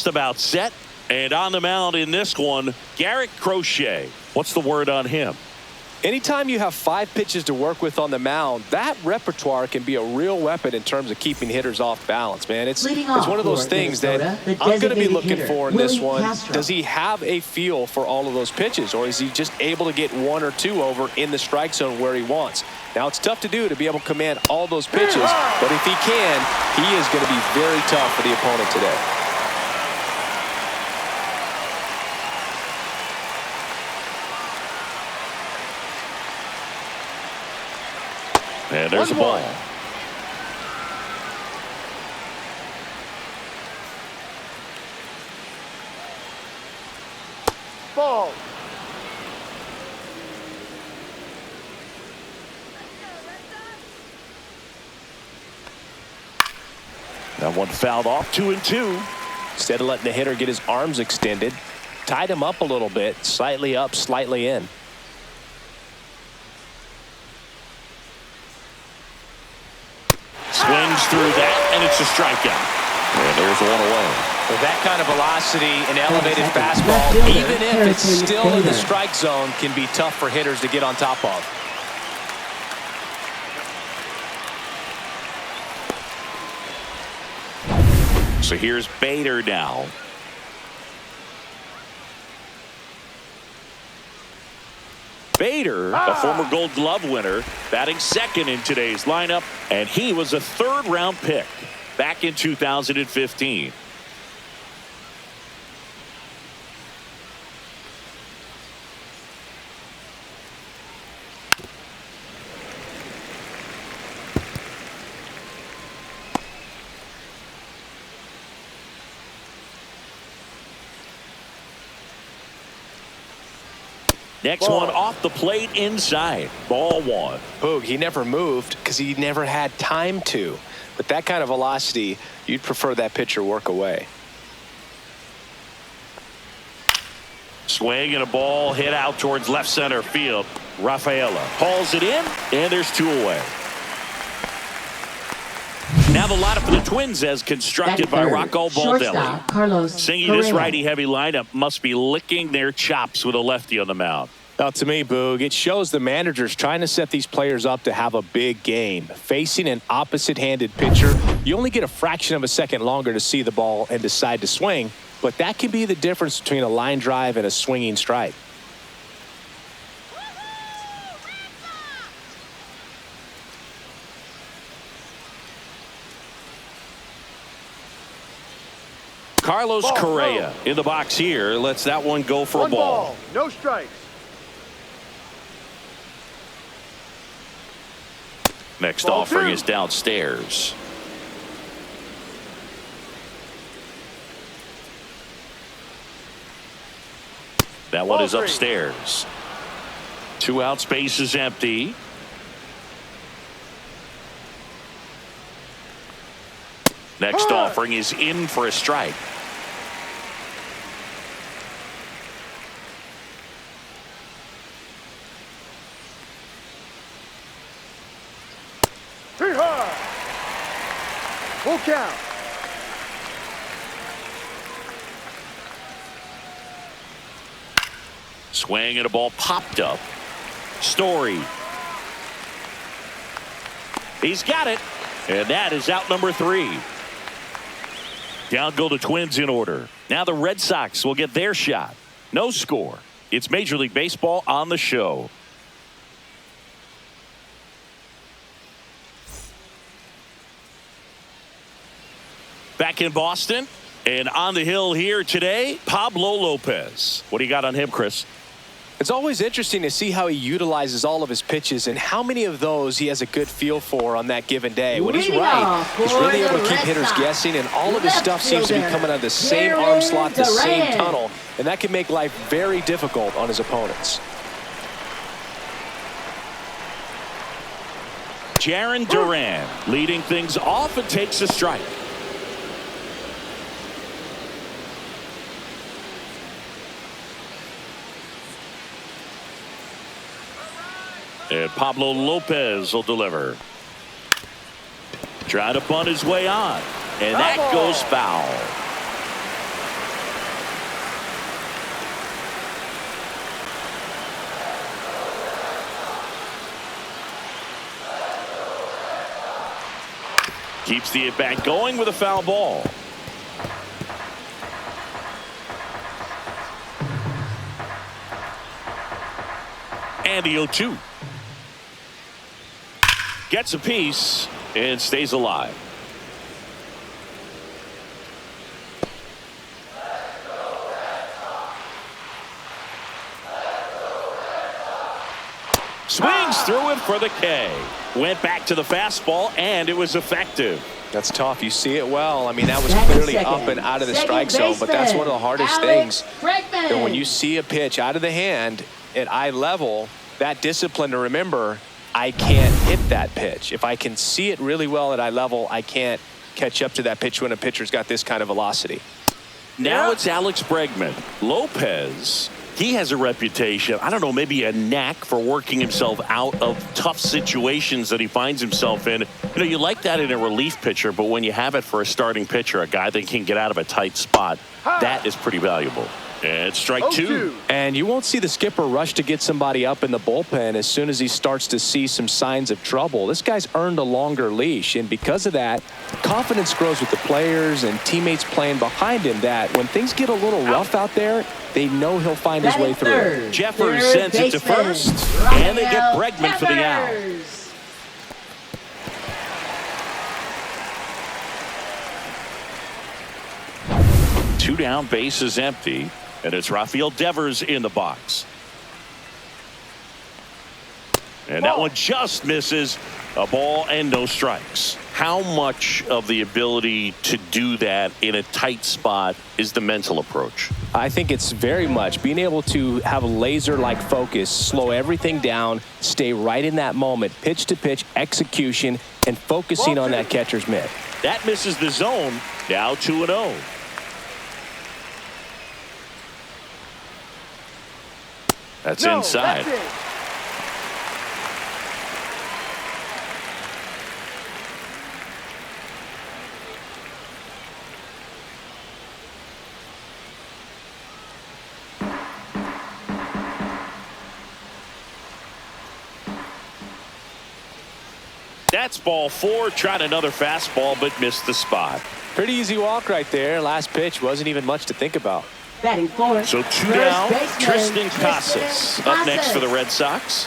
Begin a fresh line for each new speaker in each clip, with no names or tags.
About set, and on the mound in this one, Garrett Crochet. What's the word on him?
Anytime you have 5 pitches to work with on the mound, that repertoire can be a real weapon in terms of keeping hitters off balance, man. It's one of those things that I'm going to be looking for in this one. Does he have a feel for all of those pitches, or is he just able to get 1 or 2 over in the strike zone where he wants? Now, it's tough to do to be able to command all those pitches, but if he can, he is going to be very tough for the opponent today.
And there's a ball.
Ball.
That one fouled off, 2-2.
Instead of letting the hitter get his arms extended, tied him up a little bit, slightly up, slightly in.
Swings through that, and it's a strikeout. And there's one away.
With that kind of velocity and elevated fastball, even if it's still in the strike zone, can be tough for hitters to get on top of.
So here's Bader now. Bader, a former Gold Glove winner, batting second in today's lineup, and he was a 3rd-round pick back in 2015. Next one off the plate inside. Ball 1.
Boog, he never moved because he never had time to. With that kind of velocity, you'd prefer that pitcher work away.
Swing and a ball hit out towards left center field. Rafaela hauls it in, and there's 2 away. Now the lineup for the Twins as constructed by Rocco Baldelli. Singing this righty-heavy lineup must be licking their chops with a lefty on the mound.
Now, to me, Boog, it shows the manager's trying to set these players up to have a big game. Facing an opposite-handed pitcher, you only get a fraction of a second longer to see the ball and decide to swing, but that can be the difference between a line drive and a swinging strike.
Carlos Correa in the box here lets that one go for a ball.
No strikes.
Next offering is downstairs. That one is upstairs. 2 out, space is empty. Next offering is in for a strike.
Full count.
Swing and a ball popped up. Story. He's got it. And that is out number 3. Down go the Twins in order. Now the Red Sox will get their shot. No score. It's Major League Baseball on the show. Back in Boston and on the hill here today, Pablo Lopez. What do you got on him, Chris?
It's always interesting to see how he utilizes all of his pitches and how many of those he has a good feel for on that given day. When he's right, he's really able to keep hitters guessing, and all of his stuff seems to be coming out of the same arm slot, the same tunnel, and that can make life very difficult on his opponents.
Jarren Duran leading things off and takes a strike. And Pablo Lopez will deliver. Trying to bunt his way on. And that goes foul. Keeps the at-bat going with a foul ball. And the 0-2. Gets a piece and stays alive. Swings through it for the K. Went back to the fastball, and it was effective.
That's tough. You see it well. I mean, that was clearly up and out of the strike zone, but that's one of the hardest things. And when you see a pitch out of the hand at eye level, that discipline to remember, I can't hit that pitch. If I can see it really well at eye level, I can't catch up to that pitch when a pitcher's got this kind of velocity.
Now it's Alex Bregman. Lopez, he has a reputation, I don't know, maybe a knack for working himself out of tough situations that he finds himself in. You know, you like that in a relief pitcher, but when you have it for a starting pitcher, a guy that can get out of a tight spot, that is pretty valuable. And strike 2.
And you won't see the skipper rush to get somebody up in the bullpen as soon as he starts to see some signs of trouble. This guy's earned a longer leash, and because of that, confidence grows with the players and teammates playing behind him that when things get a little rough out there, they know he'll find his way through.
Jeffers sends it to first, and they get Bregman for the out. 2 down, base is empty, and it's Rafael Devers in the box. And that one just misses. A ball and no strikes. How much of the ability to do that in a tight spot is the mental approach?
I think it's very much being able to have a laser-like focus, slow everything down, stay right in that moment, pitch to pitch, execution, and focusing on that catcher's mitt.
That misses the zone. Now 2-0. That's inside.
That's it.
That's ball 4. Tried another fastball, but missed the spot.
Pretty easy walk right there. Last pitch wasn't even much to think about.
Batting fourth.
So 2 down. Tristan Casas up next for the Red Sox.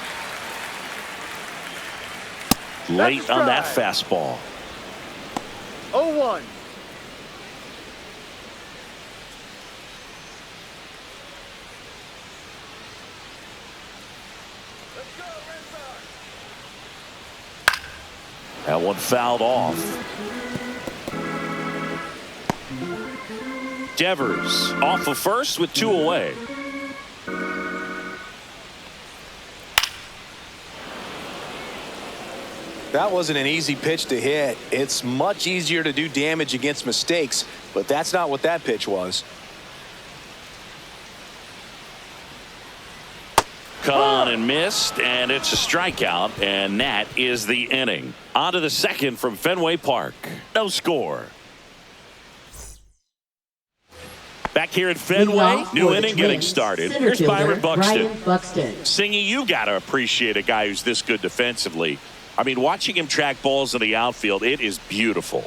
Late on that fastball.
0-1.
That one fouled off. Devers off of first with 2 away.
That wasn't an easy pitch to hit. It's much easier to do damage against mistakes, but that's not what that pitch was.
Cut on and missed, and it's a strikeout, and that is the inning. On to the second from Fenway Park. No score. Back here at Fenway, new inning getting started. Here's Byron Buxton. Singy, you got to appreciate a guy who's this good defensively. I mean, watching him track balls in the outfield, it is beautiful.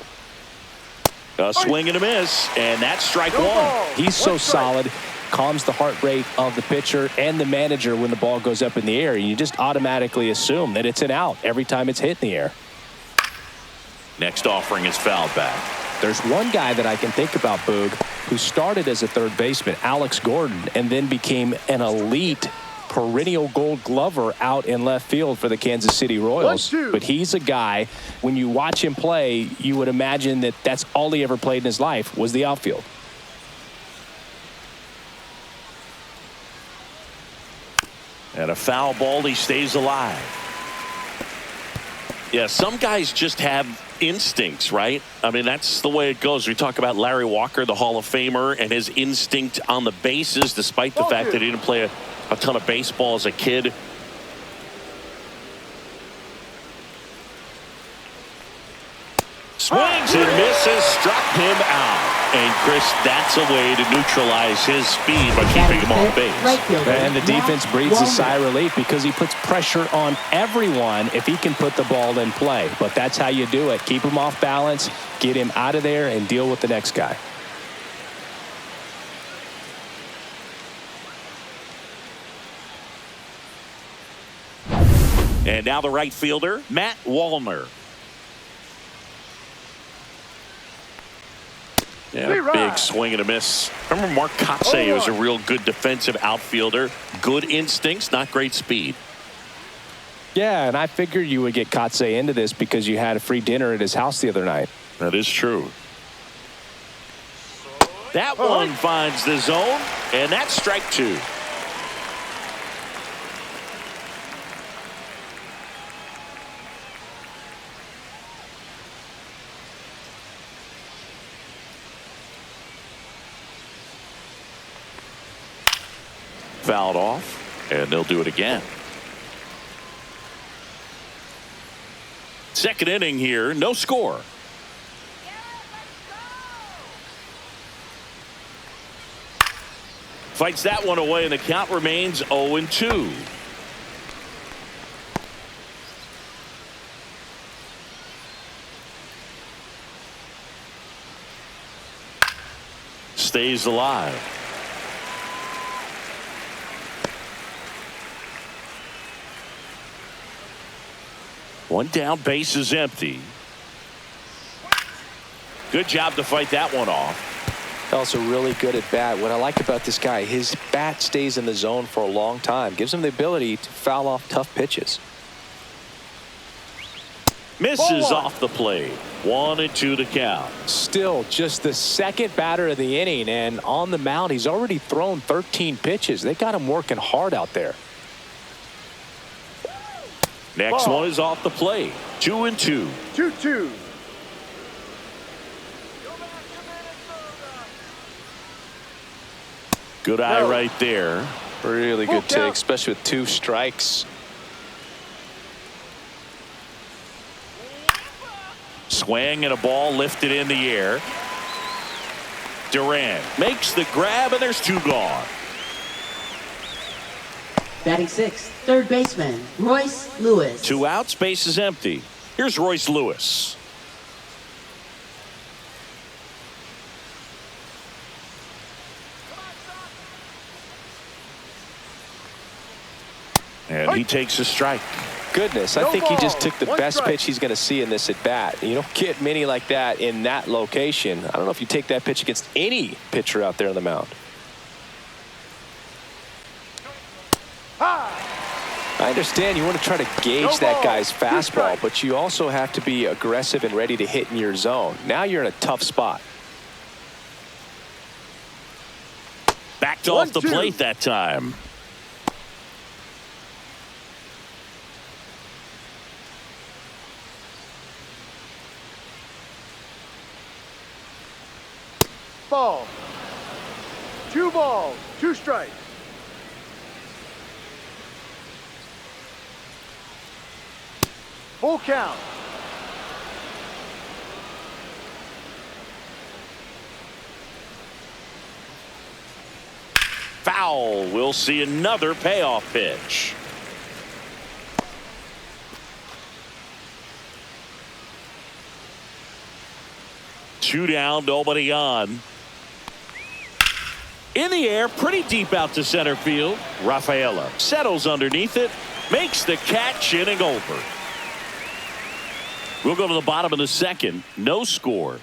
A swing and a miss, and that's strike 1.
He's so solid. Calms the heart rate of the pitcher and the manager when the ball goes up in the air. You just automatically assume that it's an out every time it's hit in the air.
Next offering is fouled back.
There's one guy that I can think about, Boog, who started as a third baseman, Alex Gordon, and then became an elite perennial Gold Glover out in left field for the Kansas City Royals. But he's a guy, when you watch him play, you would imagine that that's all he ever played in his life was the outfield.
And a foul ball, he stays alive. Yeah, some guys just have instincts, right? I mean, that's the way it goes. We talk about Larry Walker, the Hall of Famer, and his instinct on the bases, despite the fact that he didn't play a ton of baseball as a kid. Swings and misses, struck him out. And, Chris, that's a way to neutralize his speed by keeping him off base.
And the defense breathes a sigh of relief because he puts pressure on everyone if he can put the ball in play. But that's how you do it. Keep him off balance, get him out of there, and deal with the next guy.
And now the right fielder, Matt Wallner. Yeah, big swing and a miss. Remember Mark Kotsay was a real good defensive outfielder. Good instincts, not great speed.
Yeah, and I figured you would get Kotsay into this because you had a free dinner at his house the other night.
That is true. That one finds the zone, and that's strike two. Fouled off, and they'll do it again. Second inning here, no score. Fights that one away, and the count remains 0-2. Stays alive. One down, base is empty. Good job to fight that one off.
Also really good at bat. What I like about this guy, his bat stays in the zone for a long time. Gives him the ability to foul off tough pitches.
Misses off the plate. 1-2 to count.
Still just the second batter of the inning, and on the mound, he's already thrown 13 pitches. They got him working hard out there.
Next one is off the plate. 2-2.
2-2.
Good eye right there.
Really good take, especially with 2 strikes.
Swing and a ball lifted in the air. Durant makes the grab, and there's 2 gone.
Batting sixth, third baseman, Royce Lewis.
2 outs, base is empty. Here's Royce Lewis. And he takes a strike.
Goodness, I think he just took the best pitch he's going to see in this at bat. You don't get many like that in that location. I don't know if you take that pitch against any pitcher out there on the mound. I understand you want to try to gauge that guy's fastball, but you also have to be aggressive and ready to hit in your zone. Now you're in a tough spot.
Backed off the plate that time.
Ball. 2 balls, 2 strikes. Full count.
Foul. We'll see another payoff pitch. Two down, nobody on. In the air, pretty deep out to center field. Rafaela settles underneath it, makes the catch, inning over. We'll go to the bottom of the second. No score.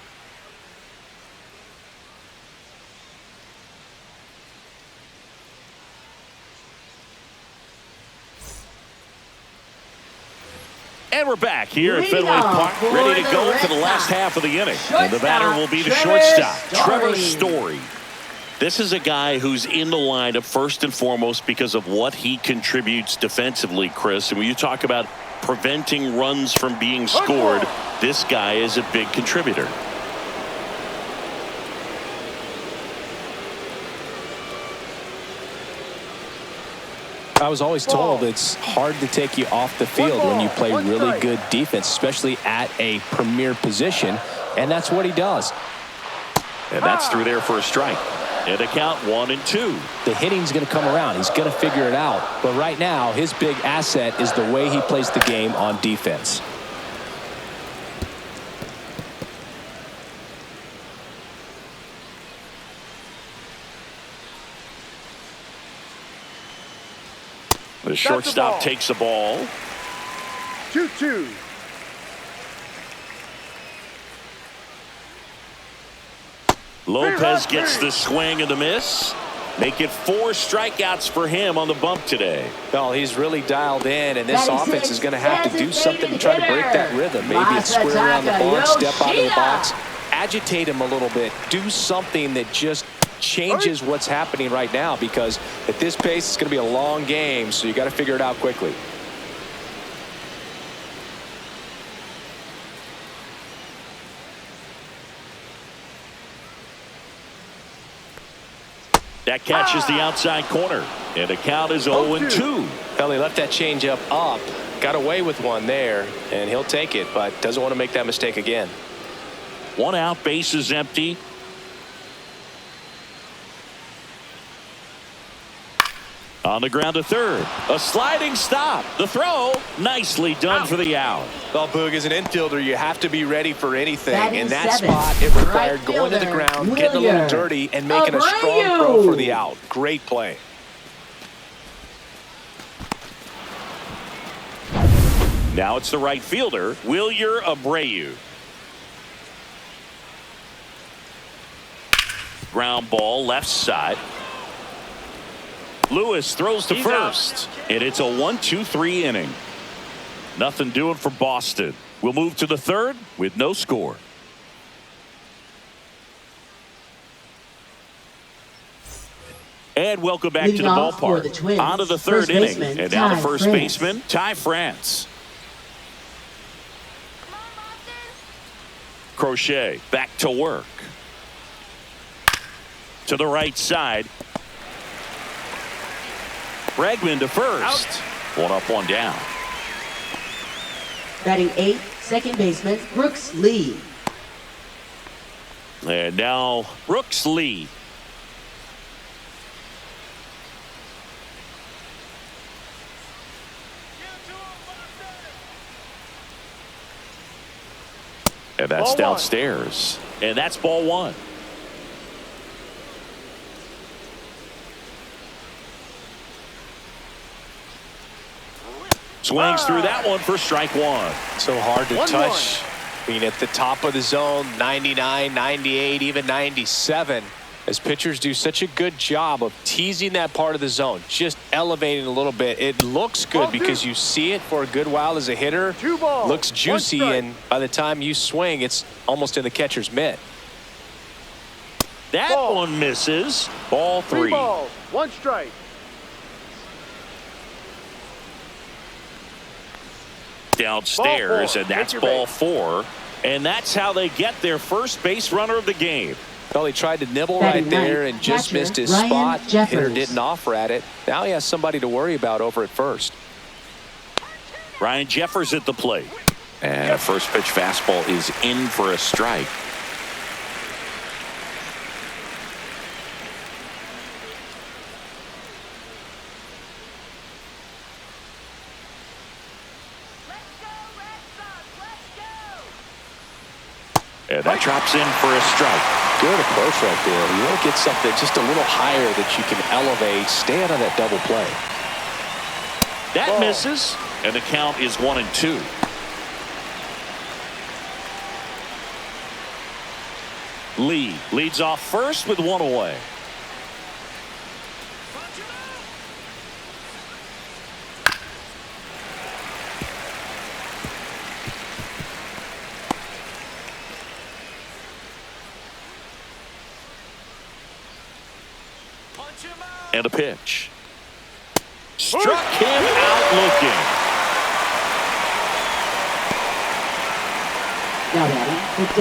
And we're back here at Fenway Park, ready to go for the last half of the inning. And the batter will be the shortstop, Trevor Story. This is a guy who's in the lineup first and foremost because of what he contributes defensively, Chris. And when you talk about preventing runs from being scored, this guy is a big contributor.
I was always told it's hard to take you off the field when you play really good defense, especially at a premier position, and that's what he does.
And that's through there for a strike. And the count 1-2.
The hitting's going to come around. He's going to figure it out. But right now, his big asset is the way he plays the game on defense.
The shortstop takes the ball.
2-2.
Lopez gets the swing and the miss. Make it 4 strikeouts for him on the bump today.
Well, he's really dialed in, and this offense is going to have to do something to try to break that rhythm. Maybe it's square around the barn, step out of the box, agitate him a little bit, do something that just changes what's happening right now, because at this pace it's going to be a long game, so you got to figure it out quickly.
That catches the outside corner, and the count is 0-2.
Well, he left that changeup up, got away with one there, and he'll take it, but doesn't want to make that mistake again.
1 out, base is empty. On the ground to third. A sliding stop. The throw. Nicely done for the out.
Well, Boog, as an infielder, you have to be ready for anything. In that spot, it required going to the ground, getting a little dirty, and making a strong throw for the out. Great play.
Now it's the right fielder, Wilyer Abreu. Ground ball left side. Lewis throws to first, and it's a 1-2-3 inning. Nothing doing for Boston. We'll move to the third with no score. And welcome back to the ballpark. On to the third inning, and now the first baseman, Ty France. Crochet back to work. To the right side. Bregman to first. Out. 1 up, 1 down.
Batting 8th, second baseman, Brooks Lee.
And now Brooks Lee. And that's downstairs. And that's ball 1. Swings through that one for strike 1.
So hard to touch. I mean, at the top of the zone, 99, 98, even 97. As pitchers do such a good job of teasing that part of the zone, just elevating a little bit. It looks good because you see it for a good while as a hitter. Looks juicy, and by the time you swing, it's almost in the catcher's mitt.
That one misses. Ball 3.
3 balls, 1 strike.
Downstairs, and that's ball 4. And that's how they get their first base runner of the game.
Well, he tried to nibble right there and just missed his spot. Hitter didn't offer at it. Now he has somebody to worry about over at first.
Ryan Jeffers at the plate. And a first pitch fastball is in for a strike. And that drops in for a strike.
Good approach right there. You want to get something just a little higher that you can elevate. Stay out of that double play.
That misses, and the count is 1-2. Lee leads off first with 1 away. And a pitch. Struck him out looking.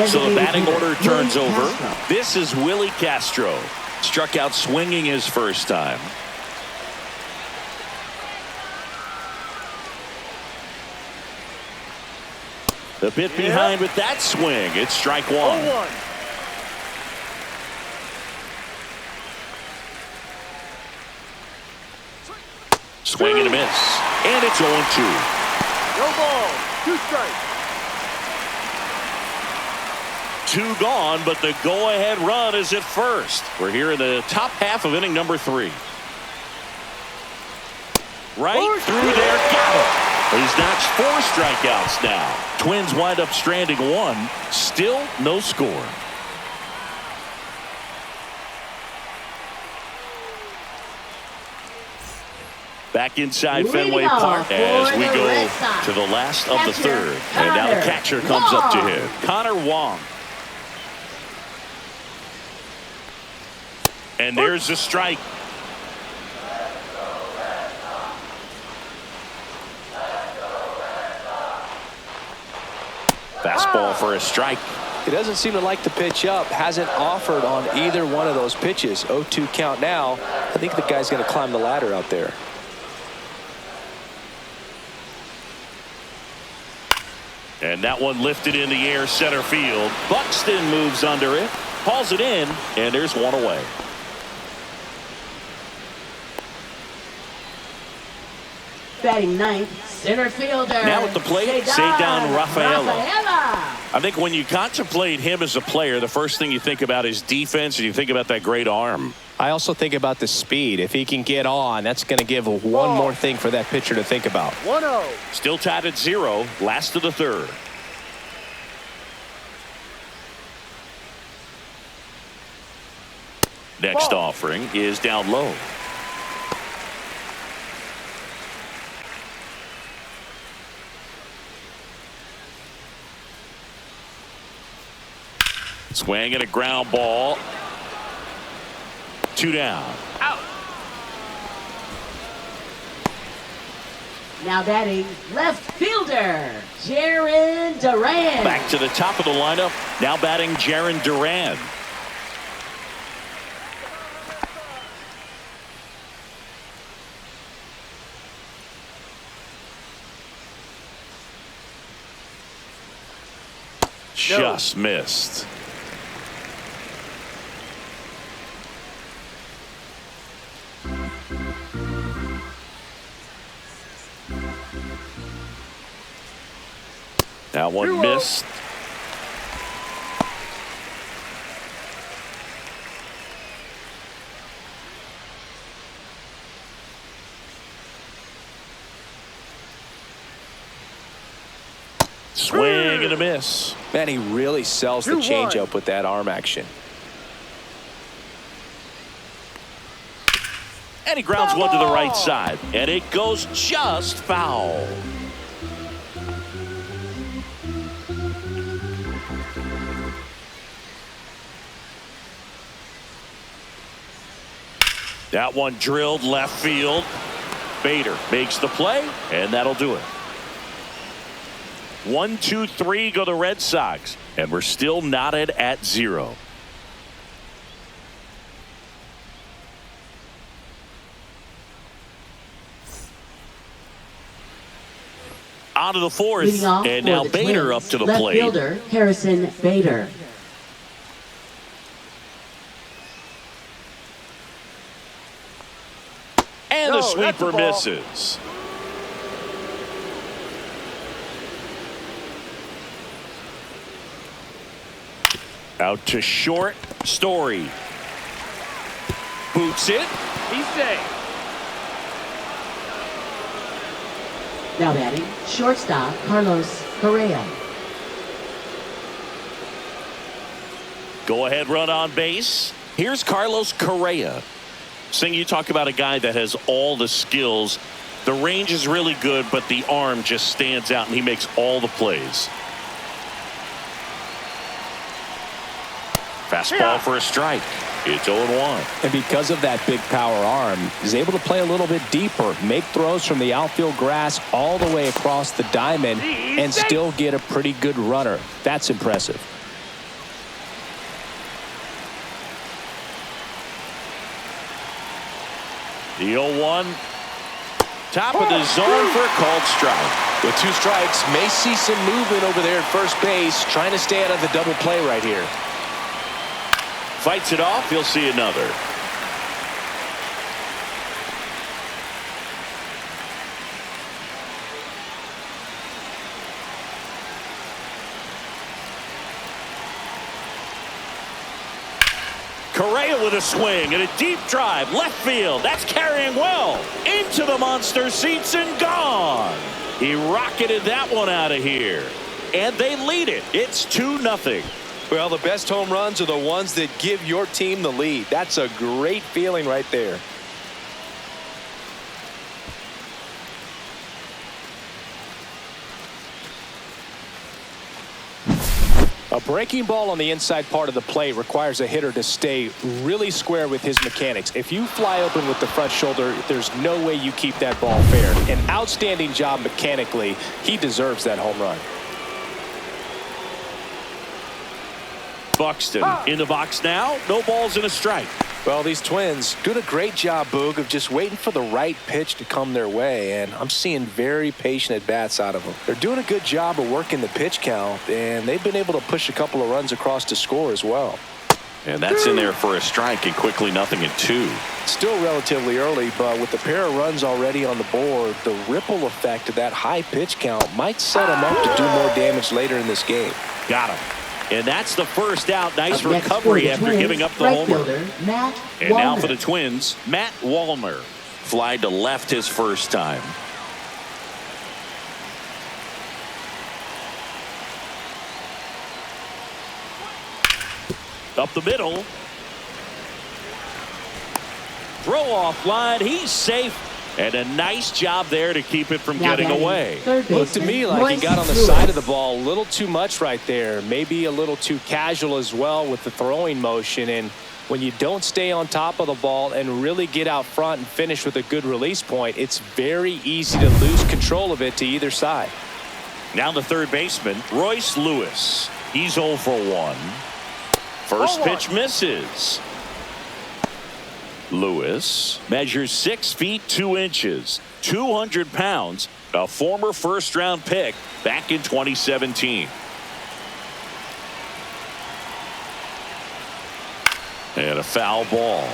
So the batting order turns over. This is Willie Castro. Struck out swinging his first time. The bit behind with that swing. It's strike 1. Swing and a miss. And it's 0-2.
No ball. 2 strikes.
2 gone, but the go-ahead run is at first. We're here in the top half of inning number 3. Right through there, got it. He's notched 4 strikeouts now. Twins wind up stranding 1. Still no score. Back inside Fenway Park as we go to the last of the 3rd. And now the catcher comes up to hit. Connor Wong. And there's the strike. Fastball for a strike.
He doesn't seem to like the pitch up. Hasn't offered on either one of those pitches. 0-2 count now. I think the guy's going to climb the ladder out there.
And that one lifted in the air center field. Buxton moves under it. Hauls it in. And there's 1 away.
Batting 9th, center fielder.
Now at the plate, Cedar Rafaela. I think when you contemplate him as a player, the first thing you think about is defense, and you think about that great arm.
I also think about the speed. If he can get on, that's going to give one more thing for that pitcher to think about.
1-0.
Still tied at 0, last of the 3rd. Next offering is down low. Swing and a ground ball. 2 down.
Out.
Now batting left fielder, Jaron Duran.
Back to the top of the lineup. Now batting Jaron Duran. Just missed. That one missed. Swing and a miss.
Man, he really sells the changeup with that arm action.
And he grounds one to the right side. And it goes just foul. That one drilled left field. Bader makes the play, and that'll do it. 1, 2, 3 go the Red Sox, and we're still knotted at 0. On to the 4th, and now Bader up to the plate.
Left fielder Harrison Bader.
And the sweeper misses. Out to short, Story. Boots it.
He's safe.
Now batting shortstop Carlos Correa.
Go ahead run on base. Here's Carlos Correa. Sing, you talk about a guy that has all the skills. The range is really good, but the arm just stands out, and he makes all the plays. Fastball for a strike. It's 0-1.
And because of that big power arm, he's able to play a little bit deeper, make throws from the outfield grass all the way across the diamond, and still get a pretty good runner. That's impressive.
The 0-1. Top of the zone for a called strike.
With 2 strikes, may see some movement over there at first base, trying to stay out of the double play right here.
Fights it off. He'll see another. Correa with a swing and a deep drive. Left field. That's carrying well. Into the monster seats and gone. He rocketed that one out of here. And they lead it. It's 2-0.
Well, the best home runs are the ones that give your team the lead. That's a great feeling right there. A breaking ball on the inside part of the plate requires a hitter to stay really square with his mechanics. If you fly open with the front shoulder, there's no way you keep that ball fair. An outstanding job mechanically. He deserves that home run.
Buxton in the box now. No balls and a strike.
Well, these Twins doing a great job, Boog, of just waiting for the right pitch to come their way, and I'm seeing very patient at-bats out of them. They're doing a good job of working the pitch count, and they've been able to push a couple of runs across to score as well.
And that's in there for a strike, and quickly 0-2.
Still relatively early, but with the pair of runs already on the board, the ripple effect of that high pitch count might set them up to do more damage later in this game.
Got him. And that's the first out. Nice recovery after giving up the homer. And now for the Twins, Matt Wallner. Fly to left his first time. Up the middle. Throw off line. He's safe. And a nice job there to keep it from getting away.
Looked to me like he got on the side of the ball a little too much right there. Maybe a little too casual as well with the throwing motion. And when you don't stay on top of the ball and really get out front and finish with a good release point, it's very easy to lose control of it to either side.
Now the third baseman, Royce Lewis. He's 0 for 1. First pitch misses. Lewis measures 6 feet 2 inches, 200 pounds, a former first-round pick back in 2017. And a foul ball.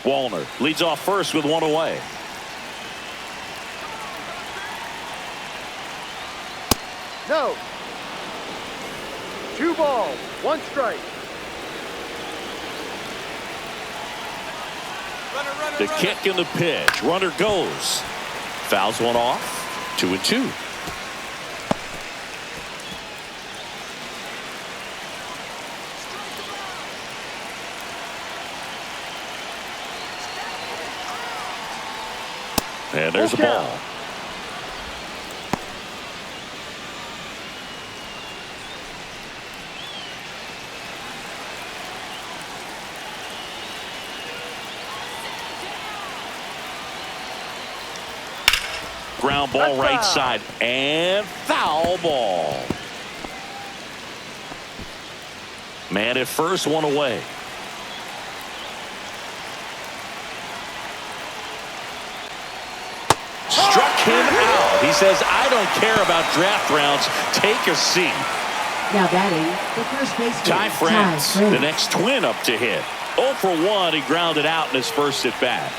Wallner leads off first with 1 away.
No. 2 balls, 1 strike.
The kick and the pitch. Runner goes. Fouls one off. 2-2. And there's a ball. Ground ball right side and foul ball. Man at first, 1 away. Struck him out. He says, I don't care about draft rounds. Take a seat.
Now batting, the first baseman,
Ty France, the next Twin up to hit. 0 for 1. He grounded out in his first at bat.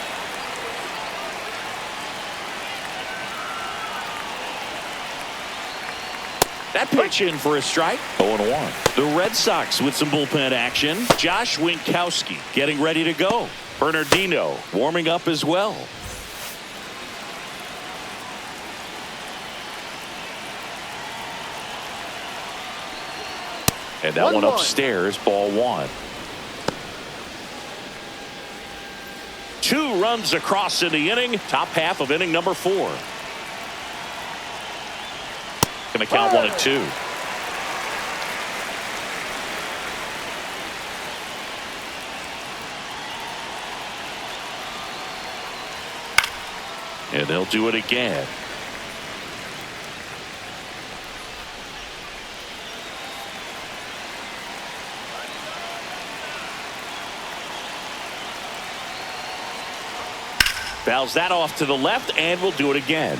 That pitch in for a strike. 0-1. The Red Sox with some bullpen action. Josh Winkowski getting ready to go. Bernardino warming up as well. And that one upstairs, ball 1. 2 runs across in the inning. Top half of inning number 4. Going to count 1-2. And they'll do it again. Fouls that off to the left, and we'll do it again.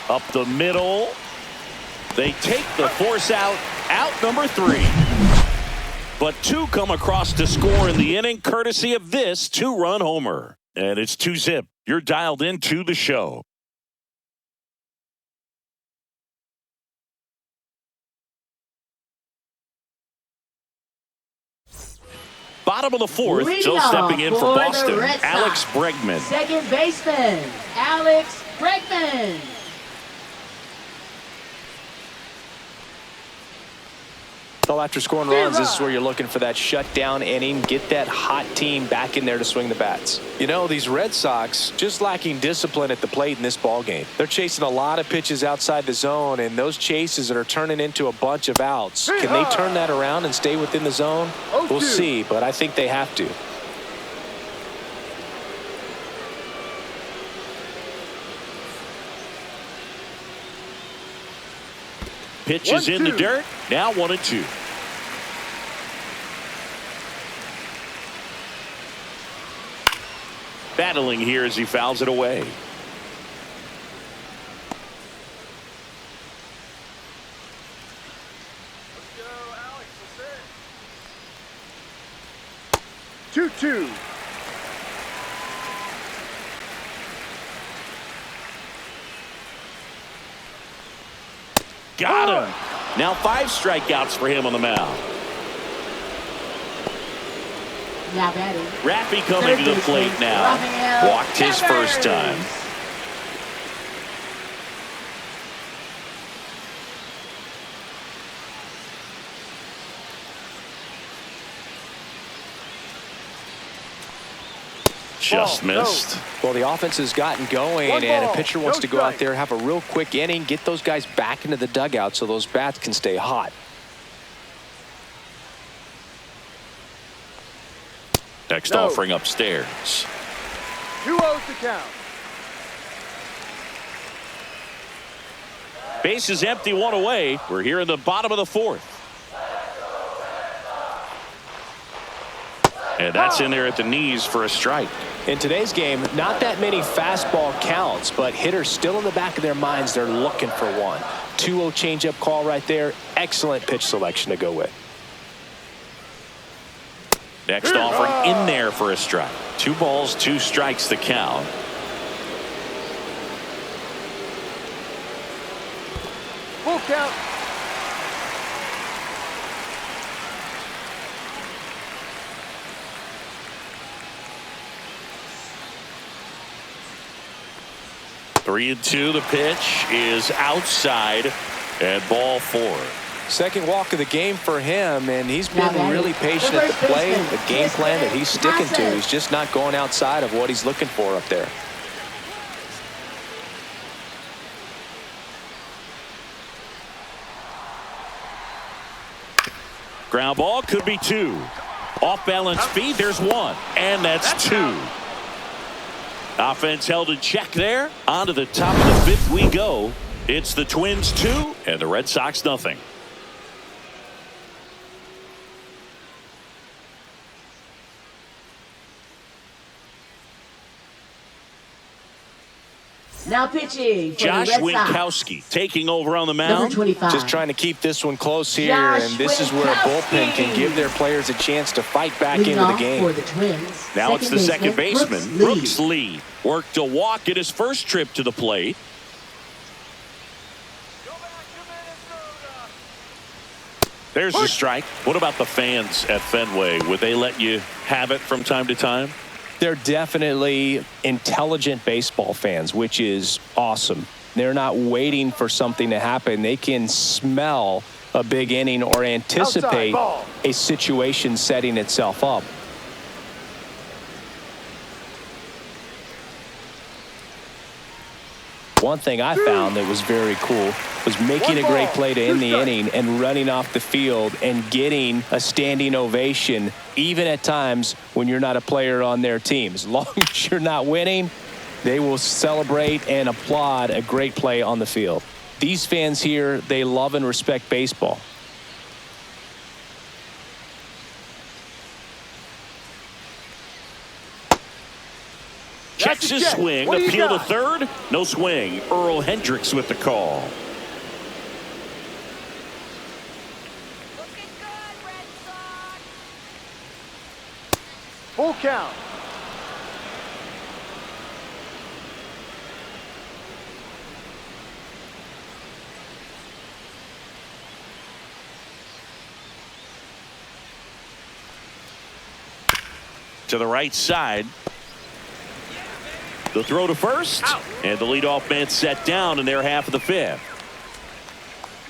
Up the middle. They take the force out. Out number 3. but two come across to score in the inning courtesy of this two-run homer. And it's 2-zip. You're dialed into the show. Bottom of the fourth, still stepping in for Boston, Alex Bregman.
Second baseman, Alex Bregman.
Well, after scoring runs, this is where you're looking for that shutdown inning. Get that hot team back in there to swing the bats. You know, these Red Sox just lacking discipline at the plate in this ball game. They're chasing a lot of pitches outside the zone, and those chases are turning into a bunch of outs. Can they turn that around and stay within the zone? We'll see, but I think they have to.
Pitch is in the dirt. Now 1-2. Battling here as he fouls it away.
Let's go, Alex. 2-2.
Got him. Now 5 strikeouts for him on the mound.
Now batting.
Raffy coming to the plate now. Walked his first time. Just missed.
Well, the offense has gotten going, and a pitcher wants to go out there, have a real quick inning, get those guys back into the dugout so those bats can stay hot.
Next offering upstairs.
2-0 to count.
Base is empty, 1 away. We're here in the bottom of the fourth. And that's in there at the knees for a strike.
In today's game, not that many fastball counts, but hitters still in the back of their minds, they're looking for one. 2-0 changeup call right there. Excellent pitch selection to go with.
Next offering in there for a strike. 2 balls, 2 strikes to count.
Full count.
Three and 2. The pitch is outside and ball 4.
Second walk of the game for him, and he's been really patient at the plate. The game plan that he's sticking to, he's just not going outside of what he's looking for up there.
Ground ball could be 2. Off balance feed, there's 1, and that's 2. Offense held in check there. On to the top of the 5th we go. It's the Twins 2 and the Red Sox nothing.
Now pitching for
Josh
the Red Sox.
Winkowski taking over on the
Number
mound.
25.
Just trying to keep this one close here, and this is where a bullpen can give their players a chance to fight back
Leading
into the
off
game.
for the Twins.
Now it's the second baseman, Brooks Lee. Worked a walk at his first trip to the plate. There's the strike. What about the fans at Fenway? Would they let you have it from time to time?
They're definitely intelligent baseball fans, which is awesome. They're not waiting for something to happen. They can smell a big inning or anticipate a situation setting itself up. One thing I found that was very cool was making a great play to end the inning and running off the field and getting a standing ovation, even at times when you're not a player on their team. As long as you're not winning, they will celebrate and applaud a great play on the field. These fans here, they love and respect baseball.
Checks his swing, appeal to third, no swing. Earl Hendricks with the call.
count.
To the right side. The throw to first. Out. And the leadoff man set down in their half of the fifth.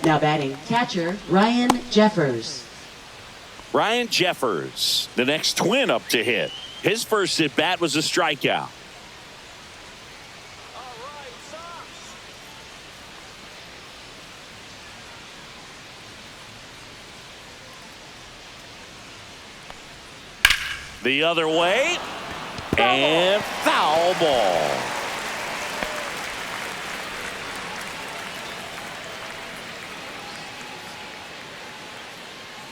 Now batting, catcher Ryan Jeffers.
Ryan Jeffers, the next Twin up to hit. His first at bat was a strikeout. The other way, and foul ball.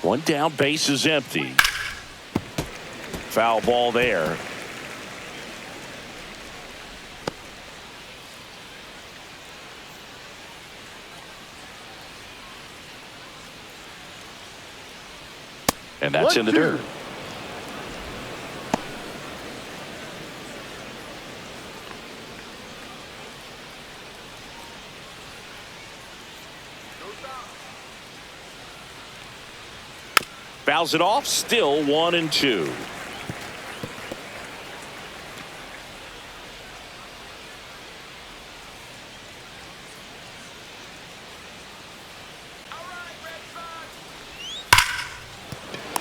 One down, base is empty. Foul ball there. And that's in the dirt. Fouls it off, still 1-2.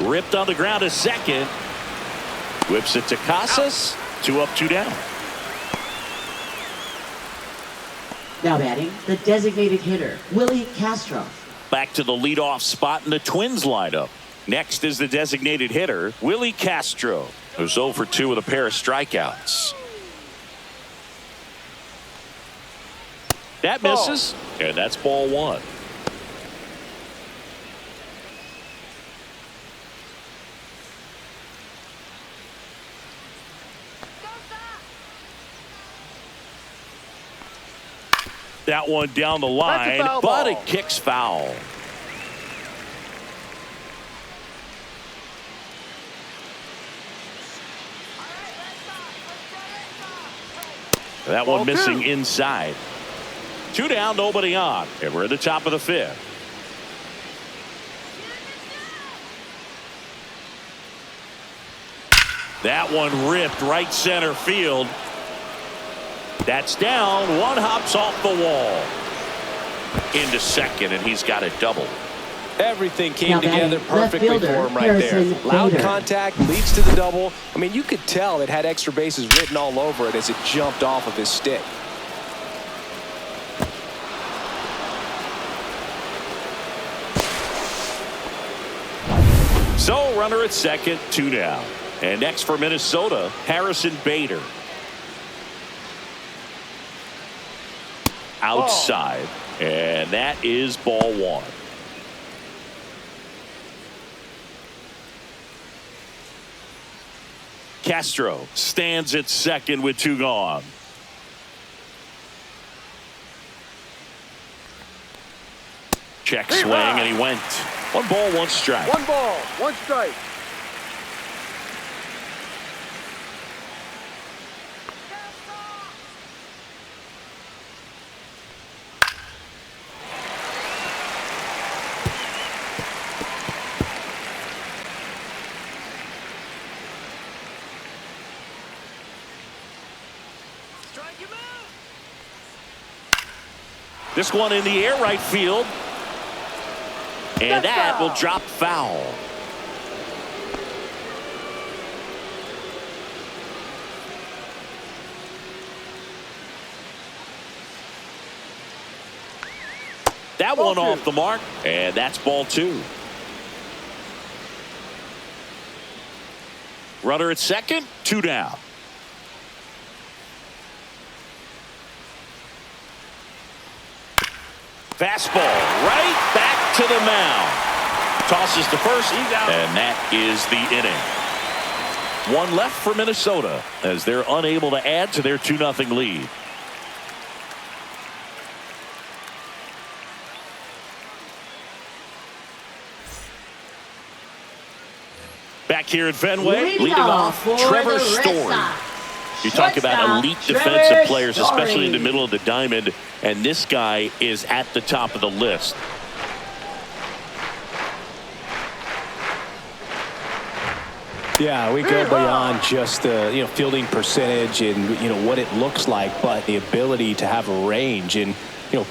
Ripped on the ground a second. Whips it to Casas. 2 up, 2 down.
Now batting, the designated hitter, Willie Castro.
Back to the leadoff spot in the Twins lineup. Next is the designated hitter, Willie Castro, who's 0 for 2 with a pair of strikeouts. That misses, and that's ball 1. That one down the line, but it kicks foul. That one missing inside. 2 down, nobody on. And we're at the top of the 5th. That one ripped right center field. That's down. One hops off the wall. Into second, and he's got it double.
Everything came together perfectly for him right there. Loud contact leads to the double. I mean, you could tell it had extra bases written all over it as it jumped off of his stick.
So, runner at second, 2 down. And next for Minnesota, Harrison Bader. Outside, and that is ball 1. Castro stands at second with 2 gone. Check swing, and he went. 1 ball, 1 strike.
1 ball, 1 strike.
This one in the air right field. And that will drop foul. That one off the mark, and that's ball 2. Runner at second, 2 down. Fastball right back to the mound. Tosses to first, and that is the inning. 1 left for Minnesota as they're unable to add to their 2-0 lead. Back here at Fenway.
Leading off for
Trevor
the Red
Story.
Sox.
You talk about
Shortstop,
elite
Trevor
defensive players,
Story.
especially in the middle of the diamond, and this guy is at the top of the list.
Yeah, we go beyond just the fielding percentage and what it looks like, but the ability to have a range and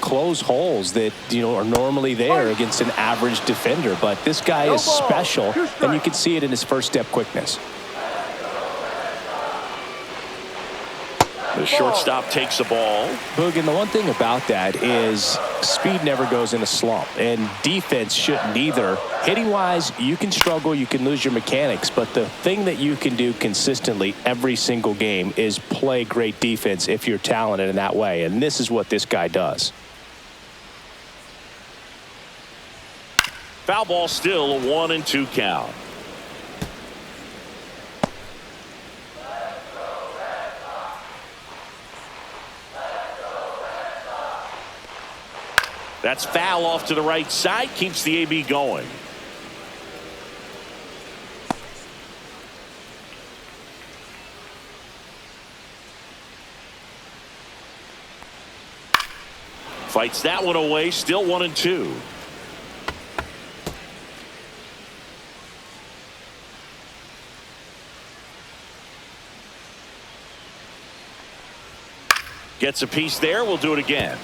close holes that are normally there against an average defender. But this guy is special, and you can see it in his first step quickness.
The shortstop takes the ball.
Boog, and the one thing about that is speed never goes in a slump, and defense shouldn't either. Hitting-wise, you can struggle, you can lose your mechanics, but the thing that you can do consistently every single game is play great defense if you're talented in that way, and this is what this guy does.
Foul ball, still a 1-2 count. That's foul off to the right side. Keeps the AB going. Fights that one away. Still 1-2. Gets a piece there. We'll do it again.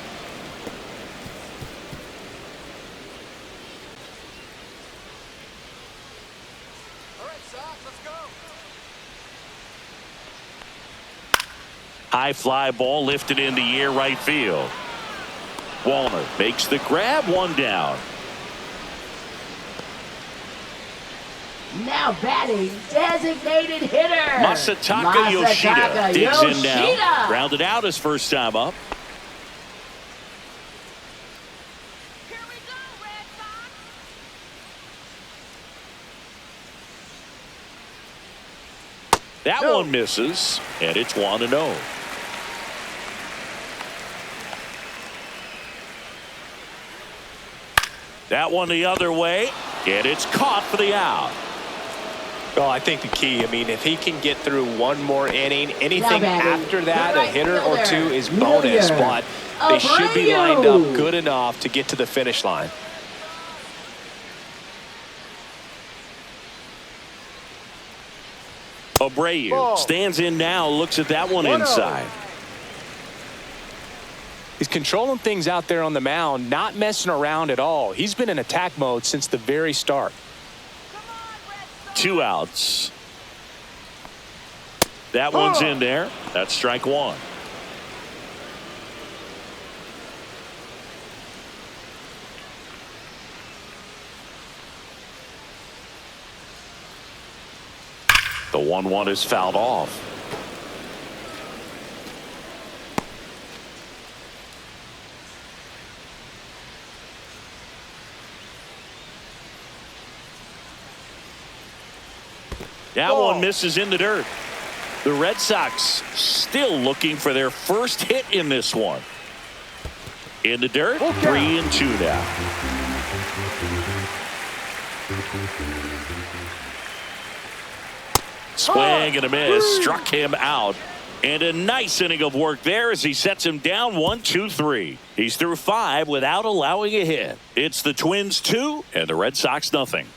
High fly ball lifted in the air, right field. Wallner makes the grab, one down.
Now batting, designated hitter.
Masataka Yoshida digs in now. Grounded out his first time up.
Here we go, Red Sox.
That one misses, and it's 1-0. That one the other way, and it's caught for the out.
Well, I think the key, if he can get through one more inning, anything after that, a hitter or two is bonus, but they should be lined up good enough to get to the finish line.
Abreu stands in now, looks at that one inside.
He's controlling things out there on the mound, not messing around at all. He's been in attack mode since the very start.
2 outs. That one's in there. That's strike one. The 1-1 is fouled off. That one misses in the dirt. The Red Sox still looking for their first hit in this one. In the dirt, 3-2 now. Swing and a miss, struck him out. And a nice inning of work there as he sets him down 1-2-3. He's through 5 without allowing a hit. It's the Twins 2 and the Red Sox nothing.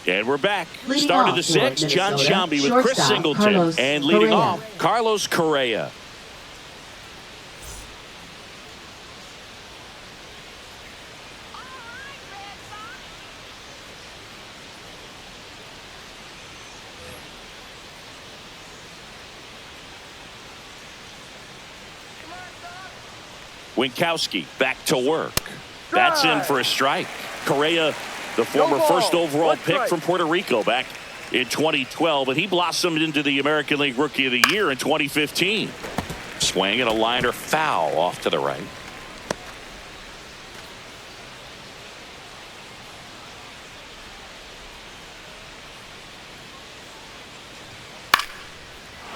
And we're back. Start of the 6th, John Shambi with Chris Singleton. And leading off, Carlos Correa. Winkowski back to work. That's in for a strike. Correa, the former first overall pick from Puerto Rico back in 2012, and he blossomed into the American League Rookie of the Year in 2015. Swing and a liner foul off to the right.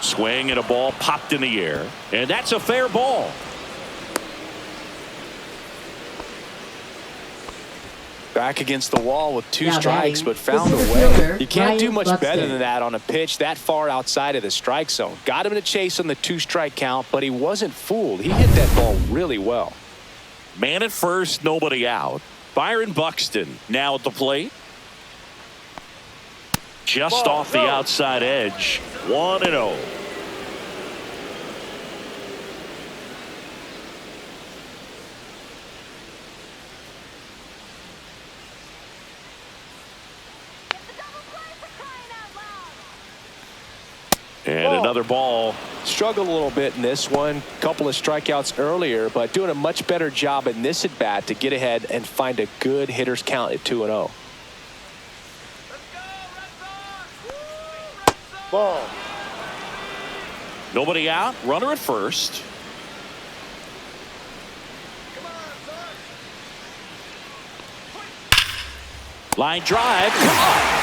Swing and a ball popped in the air, and that's a fair ball.
Back against the wall with 2
Now
strikes,
batting,
but found
the
a
center
way.
fielder,
You can't do
Ryan
much
Buxton.
better than that on a pitch that far outside of the strike zone. Got him to chase on the 2-strike count, but he wasn't fooled. He hit that ball really well.
Man at first, nobody out. Byron Buxton now at the plate. Just
Ball,
off the
go.
outside edge. 1-0. And
Ball.
another ball.
Struggled a little bit in this one. Couple of strikeouts earlier, but doing a much better job in this at bat to get ahead and find a good hitter's count at 2-0.
Ball.
Nobody out. Runner at first. Line drive. Come on.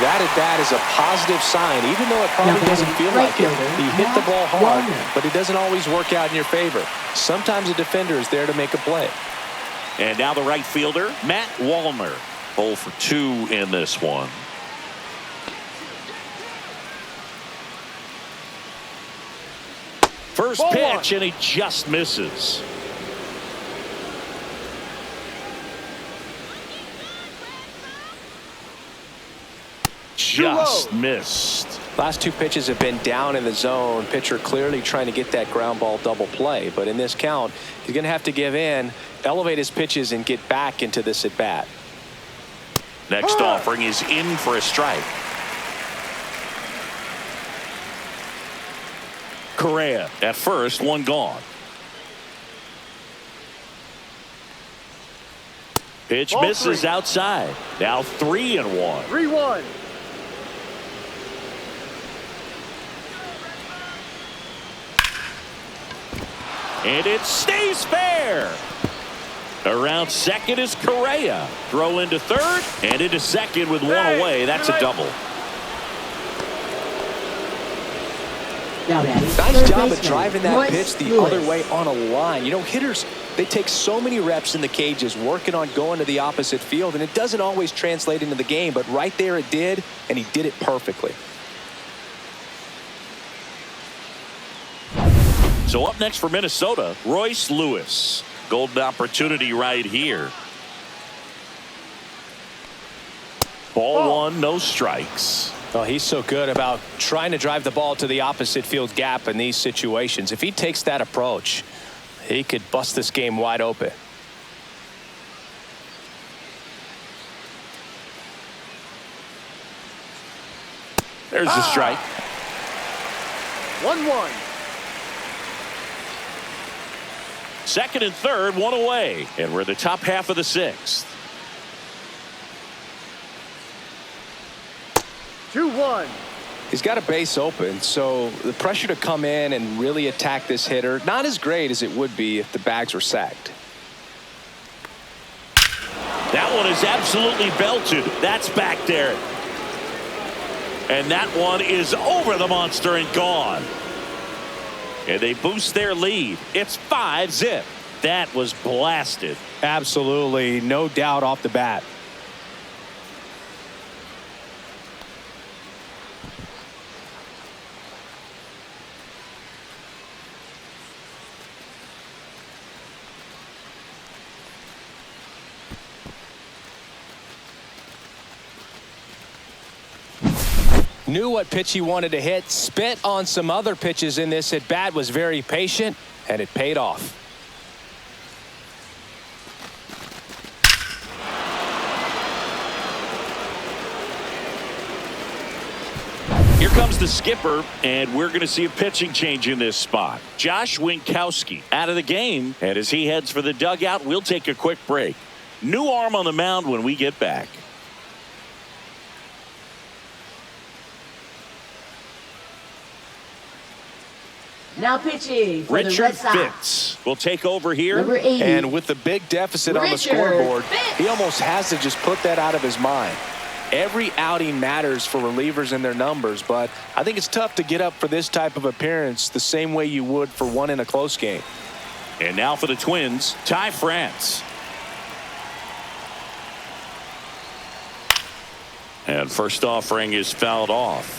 That at bat is a positive sign, even though it probably
Now
doesn't
batting,
feel
right
like it.
fielder,
He hit the
Matt
ball hard,
Wallner.
but it doesn't always work out in your favor. Sometimes a defender is there to make a play.
And now the right fielder, Matt Wallner. 0 for 2 in this one. First
Ball
pitch,
one.
and he just misses. Just missed.
Last 2 pitches have been down in the zone. Pitcher clearly trying to get that ground ball double play. But in this count, he's going to have to give in, elevate his pitches, and get back into this at bat.
Next offering is in for a strike. Correa at first, 1 gone. Pitch
Ball
misses
3.
outside. Now 3-1.
3-1.
And it stays fair. Around second is Correa. Throw into third and into second with 1 away. That's a double.
Now batting,
Nice
third
job of
baseman,
driving that
Royce
pitch the
Lewis.
other way on a line. You know, hitters, they take so many reps in the cages working on going to the opposite field, and it doesn't always translate into the game, but right there it did, and he did it perfectly.
So up next for Minnesota, Royce Lewis. Golden opportunity right here. Ball 1, no strikes.
Well, he's so good about trying to drive the ball to the opposite field gap in these situations. If he takes that approach, he could bust this game wide open.
There's the strike.
1-1.
Second and third, 1 away. And we're in the top half of the 6th.
2-1.
He's got a base open, so the pressure to come in and really attack this hitter, not as great as it would be if the bags were sacked.
That one is absolutely belted. That's back there. And that one is over the monster and gone. And they boost their lead. It's 5-0. That was blasted.
Absolutely, no doubt off the bat. Knew what pitch he wanted to hit, spit on some other pitches in this at bat, was very patient, and it paid off.
Here comes the skipper, and we're going to see a pitching change in this spot. Josh Winkowski out of the game, and as he heads for the dugout, we'll take a quick break. New arm on the mound when we get back.
Now pitching for the
Richard
Red Sox.
Fitz will take over here.
Number 80.
And with the big deficit on the
Richard
scoreboard,
Fitz.
he almost has to just put that out of his mind. Every outing matters for relievers and their numbers, but I think it's tough to get up for this type of appearance the same way you would for one in a close game.
And now for the Twins, Ty France. And first offering is fouled off.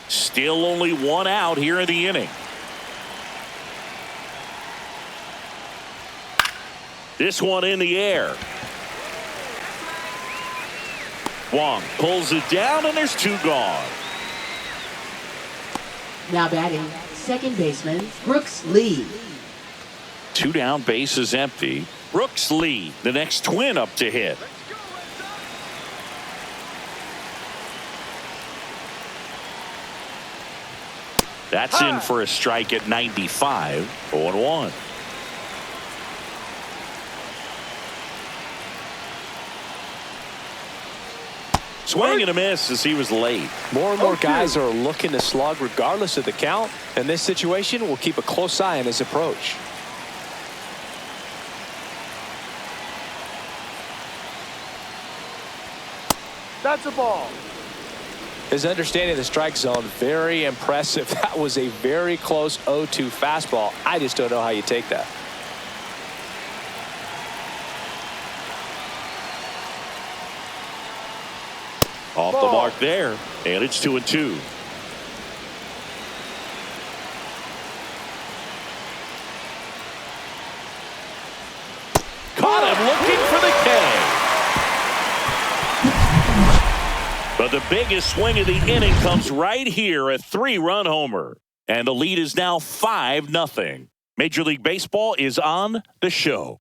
Still only one out here in the inning. This one in the air. Wong pulls it down, and there's two gone.
Now batting, second baseman, Brooks Lee.
Two down, base is empty. Brooks Lee, the next Twin up to hit. That's in for a strike at 95. 0-1. Swing and a miss as he was late.
More and more guys are looking to slug regardless of the count. In this situation, we'll keep a close eye on his approach.
That's a ball.
His understanding of the strike zone, very impressive. That was a very close 0-2 fastball. I just don't know how you take that.
Off the mark there, and it's 2-2. Caught him looking for the K. But the biggest swing of the inning comes right here, a 3-run homer. And the lead is now 5-0. Major League Baseball is on the show.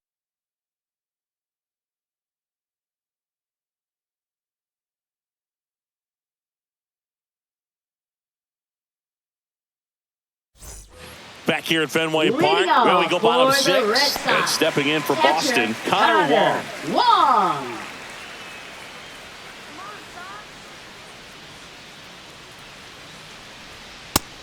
Back here at Fenway Park, where we go bottom six. And stepping in for Boston, Connor Wong.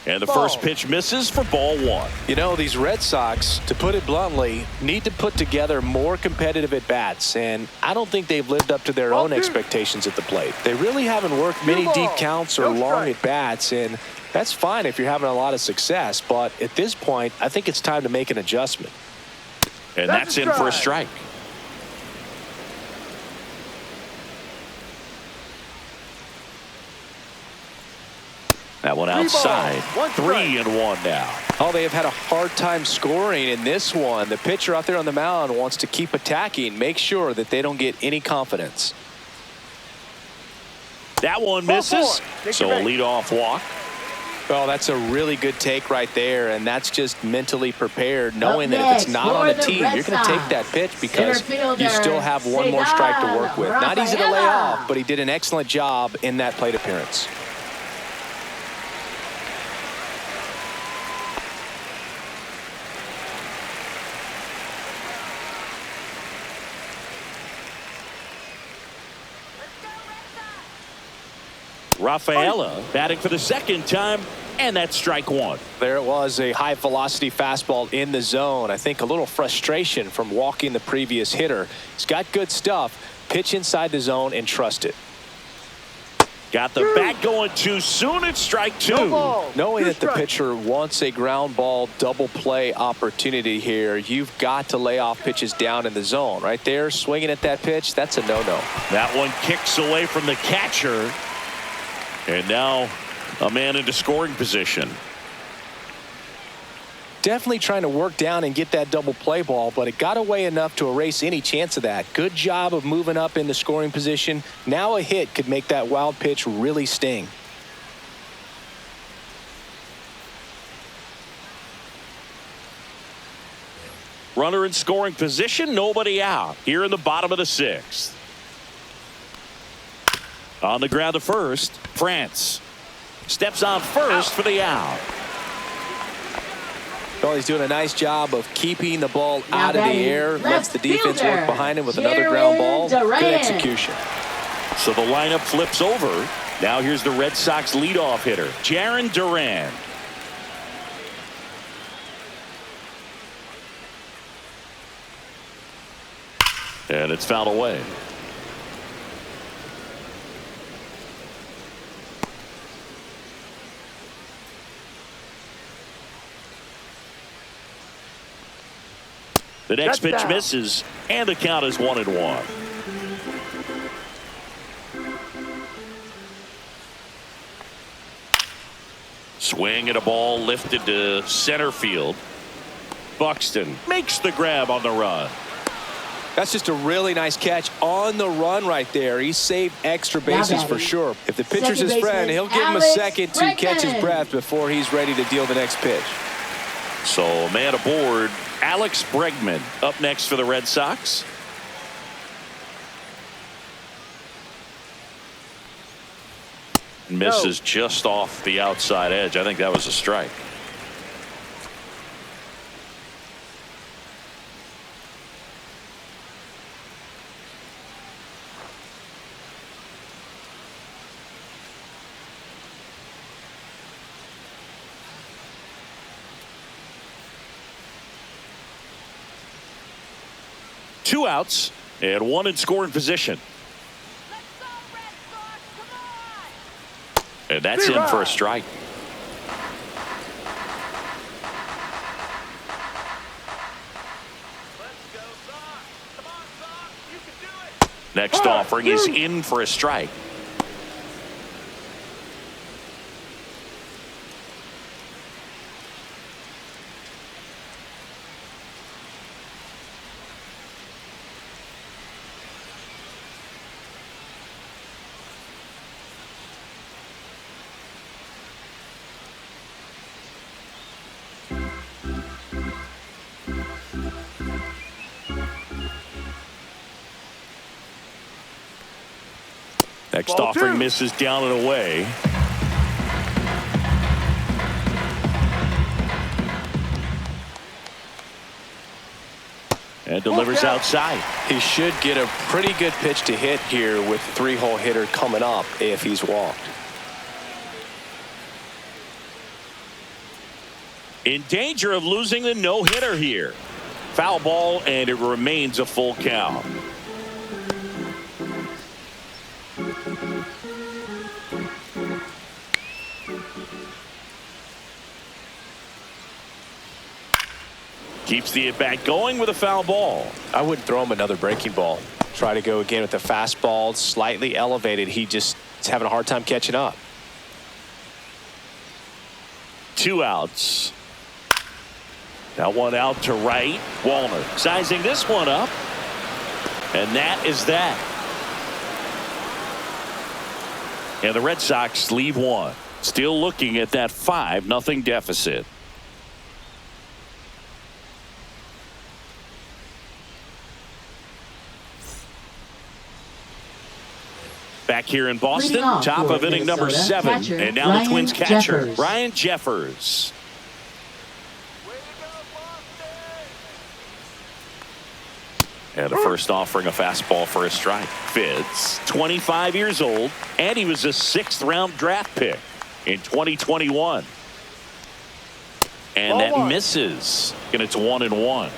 And the first pitch misses for ball one.
You know, these Red Sox, to put it bluntly, need to put together more competitive at-bats, and I don't think they've lived up to their own expectations at the plate. They really haven't worked many deep counts or long at-bats, and that's fine if you're having a lot of success, but at this point, I think it's time to make an adjustment.
And that's in for a strike. That one outside. 3-1 now.
Oh, they have had a hard time scoring in this one. The pitcher out there on the mound wants to keep attacking, make sure that they don't get any confidence.
That one misses, so a leadoff walk.
Oh, that's a really good take right there, and that's just mentally prepared, knowing that if it's not on a tee, you're going to take that pitch because you still have one more strike to work with. Not easy to lay off, but he did an excellent job in that plate appearance.
Rafaela batting for the second time, and that's strike one.
There it was, a high velocity fastball in the zone. I think a little frustration from walking the previous hitter. He's got good stuff. Pitch inside the zone and trust it.
Got the bat going too soon. It's strike two.
Knowing that the pitcher wants a ground ball double play opportunity here, you've got to lay off pitches down in the zone. Right there, swinging at that pitch, that's a no-no.
That one kicks away from the catcher. And now a man into scoring position.
Definitely trying to work down and get that double play ball, but it got away enough to erase any chance of that. Good job of moving up into scoring position. Now a hit could make that wild pitch really sting.
Runner in scoring position, nobody out. Here in the bottom of the sixth. On the ground to first, France steps on first for the out.
Well, he's doing a nice job of keeping the ball out of the air. Lets the defense work behind him with another ground ball. Good execution.
So the lineup flips over. Now here's the Red Sox leadoff hitter, Jarren Duran. And it's fouled away. The next
That's
pitch
down.
misses, and the count is 1-1. Swing and a ball lifted to center field. Buxton makes the grab on the run.
That's just a really nice catch on the run right there. He saved extra bases for sure. If the pitcher's his friend, he'll give him a second to catch his breath before he's ready to deal the next pitch.
So man aboard, Alex Bregman up next for the Red Sox. Misses just off the outside edge. I think that was a strike. Two outs and one in scoring position.
Let's go, Red Sox. Come on.
And that's in for a strike.
Let's go, Sox. Come on, Sox. You can do it.
Next offering is in for a strike. Next
Ball
offering
two.
misses down and away. And delivers
Ball count.
outside.
He should get a pretty good pitch to hit here with the three-hole hitter coming up if he's walked.
In danger of losing the no-hitter here. Foul ball, and it remains a full count. Keeps the at-bat going with a foul ball.
I wouldn't throw him another breaking ball. Try to go again with the fastball, slightly elevated. He just is having a hard time catching up.
Two outs. That one out to right. Wallner sizing this one up. And that is that. And the Red Sox leave one. Still looking at that 5-0 deficit. Back here in Boston, top of inning number 7. And now the Twins catcher, Ryan Jeffers. And the first offering a fastball for a strike. Fitz, 25 years old, and he was a 6th-round draft pick in 2021. And that misses, and it's 1-1.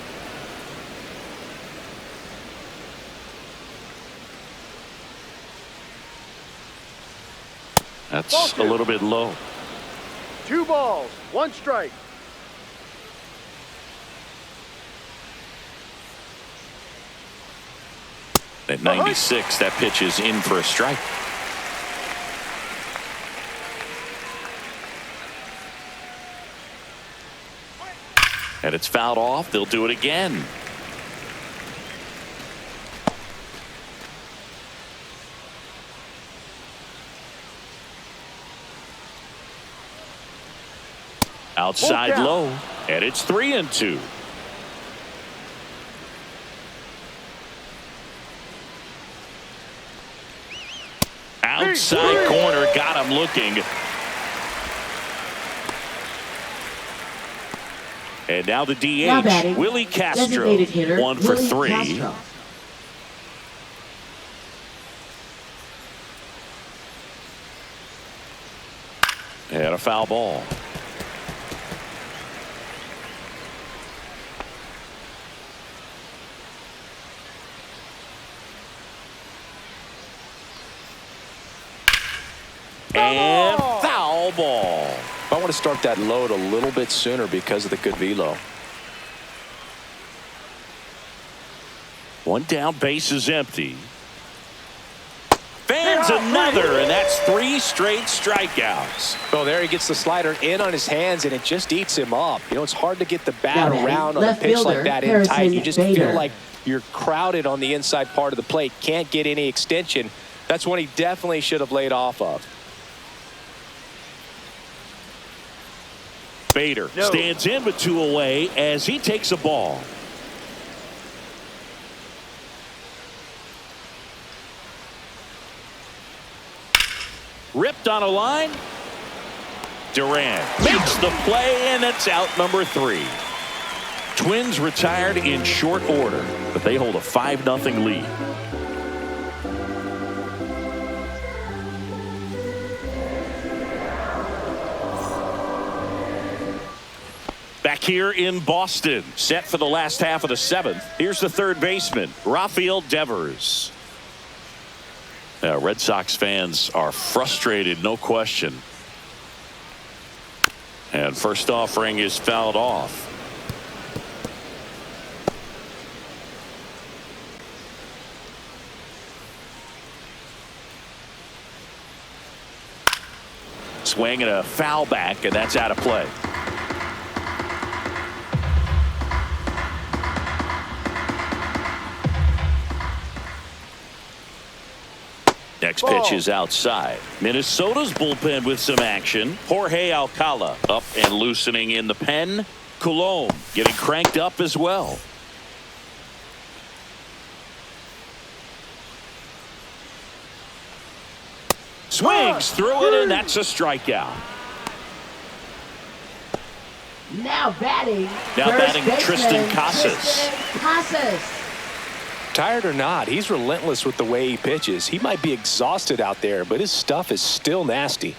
That's a little bit low.
2 balls, 1 strike.
At 96, that pitch is in for a strike. And it's fouled off. They'll do it again. Outside low, and it's 3-2. Outside corner, got him looking. And now the DH, Willie Castro, 1 for 3.
Castro.
And a foul ball. And foul ball.
I want to start that load a little bit sooner because of the good velo.
One down, base is empty. Fans another, and that's 3 straight strikeouts.
Well, there he gets the slider in on his hands, and it just eats him up. You know, it's hard to get the bat
Now
around on a
left
pitch
fielder,
like that in
Harrison
tight. You just
Bader.
feel like you're crowded on the inside part of the plate. Can't get any extension. That's one he definitely should have laid off of.
Bader stands in with 2 away as he takes a ball. Ripped on a line. Durant makes the play, and it's out number 3. Twins retired in short order, but they hold a 5-0 lead. Back here in Boston, set for the last half of the 7th. Here's the third baseman, Rafael Devers. Red Sox fans are frustrated, no question. And first offering is fouled off. Swing and a foul back, and that's out of play. Next pitch is outside. Minnesota's bullpen with some action. Jorge Alcala up and loosening in the pen. Coulomb getting cranked up as well. Swings through it, and that's a strikeout.
Now batting
Tristan Casas.
Tired or not, he's relentless with the way he pitches. He might be exhausted out there, but his stuff is still nasty.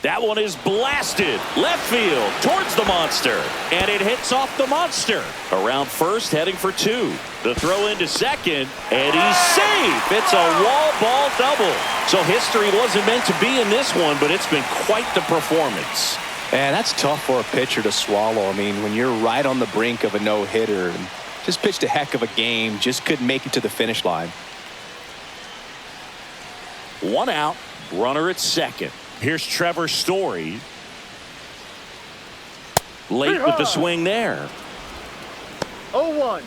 That one is blasted left field towards the monster, and it hits off the monster. Around first, heading for 2. The throw into second, and he's safe. It's a wall ball double. So history wasn't meant to be in this one, but it's been quite the performance.
And that's tough for a pitcher to swallow. I mean, when you're right on the brink of a no-hitter and just pitched a heck of a game, just couldn't make it to the finish line.
1 out, runner at second. Here's Trevor Story. Late with the swing there.
0-1.